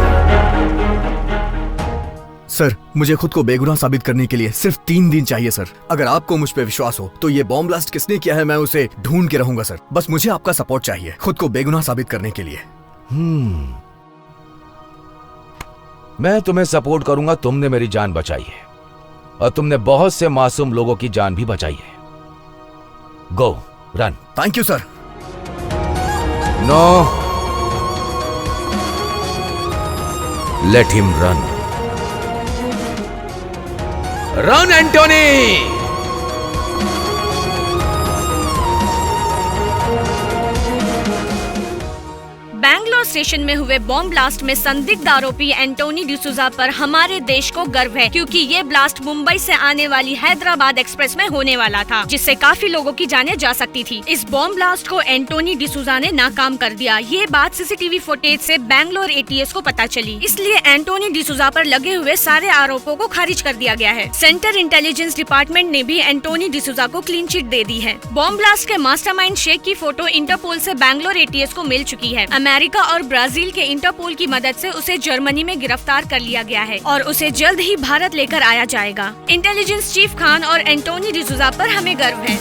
सर, मुझे खुद को बेगुनाह साबित करने के लिए सिर्फ 3 दिन चाहिए सर। अगर आपको मुझ पे विश्वास हो तो ये बॉम्ब ब्लास्ट किसने किया है मैं उसे ढूंढ के रहूंगा सर। बस मुझे आपका सपोर्ट चाहिए खुद को बेगुनाह साबित करने के लिए। मैं तुम्हें सपोर्ट करूंगा। तुमने मेरी जान बचाई है और तुमने बहुत से मासूम लोगों की जान भी बचाई है। Go run. Thank you sir. No, let him run. Run Antony. Bangalore station में हुए बॉम्ब ब्लास्ट में संदिग्ध आरोपी एंटोनी डिसूजा पर हमारे देश को गर्व है, क्योंकि ये ब्लास्ट मुंबई से आने वाली हैदराबाद एक्सप्रेस में होने वाला था, जिससे काफी लोगों की जानें जा सकती थी। इस बॉम्ब ब्लास्ट को एंटोनी डिसूजा ने नाकाम कर दिया। ये बात सीसीटीवी फुटेज से बैंगलोर एटीएस को पता चली, इसलिए एंटोनी डिसूजा पर लगे हुए सारे आरोपों को खारिज कर दिया गया है। सेंटर इंटेलिजेंस डिपार्टमेंट ने भी एंटोनी डिसूजा को क्लीन चिट दे दी है। बॉम्ब ब्लास्ट के मास्टरमाइंड शेख की फोटो इंटरपोल से बैंगलोर एटीएस को मिल चुकी है। अमेरिका और ब्राजील के इंटरपोल की मदद से उसे जर्मनी में गिरफ्तार कर लिया गया है और उसे जल्द ही भारत लेकर आया जाएगा। इंटेलिजेंस चीफ खान और एंटोनी डिसूजा पर हमें गर्व है।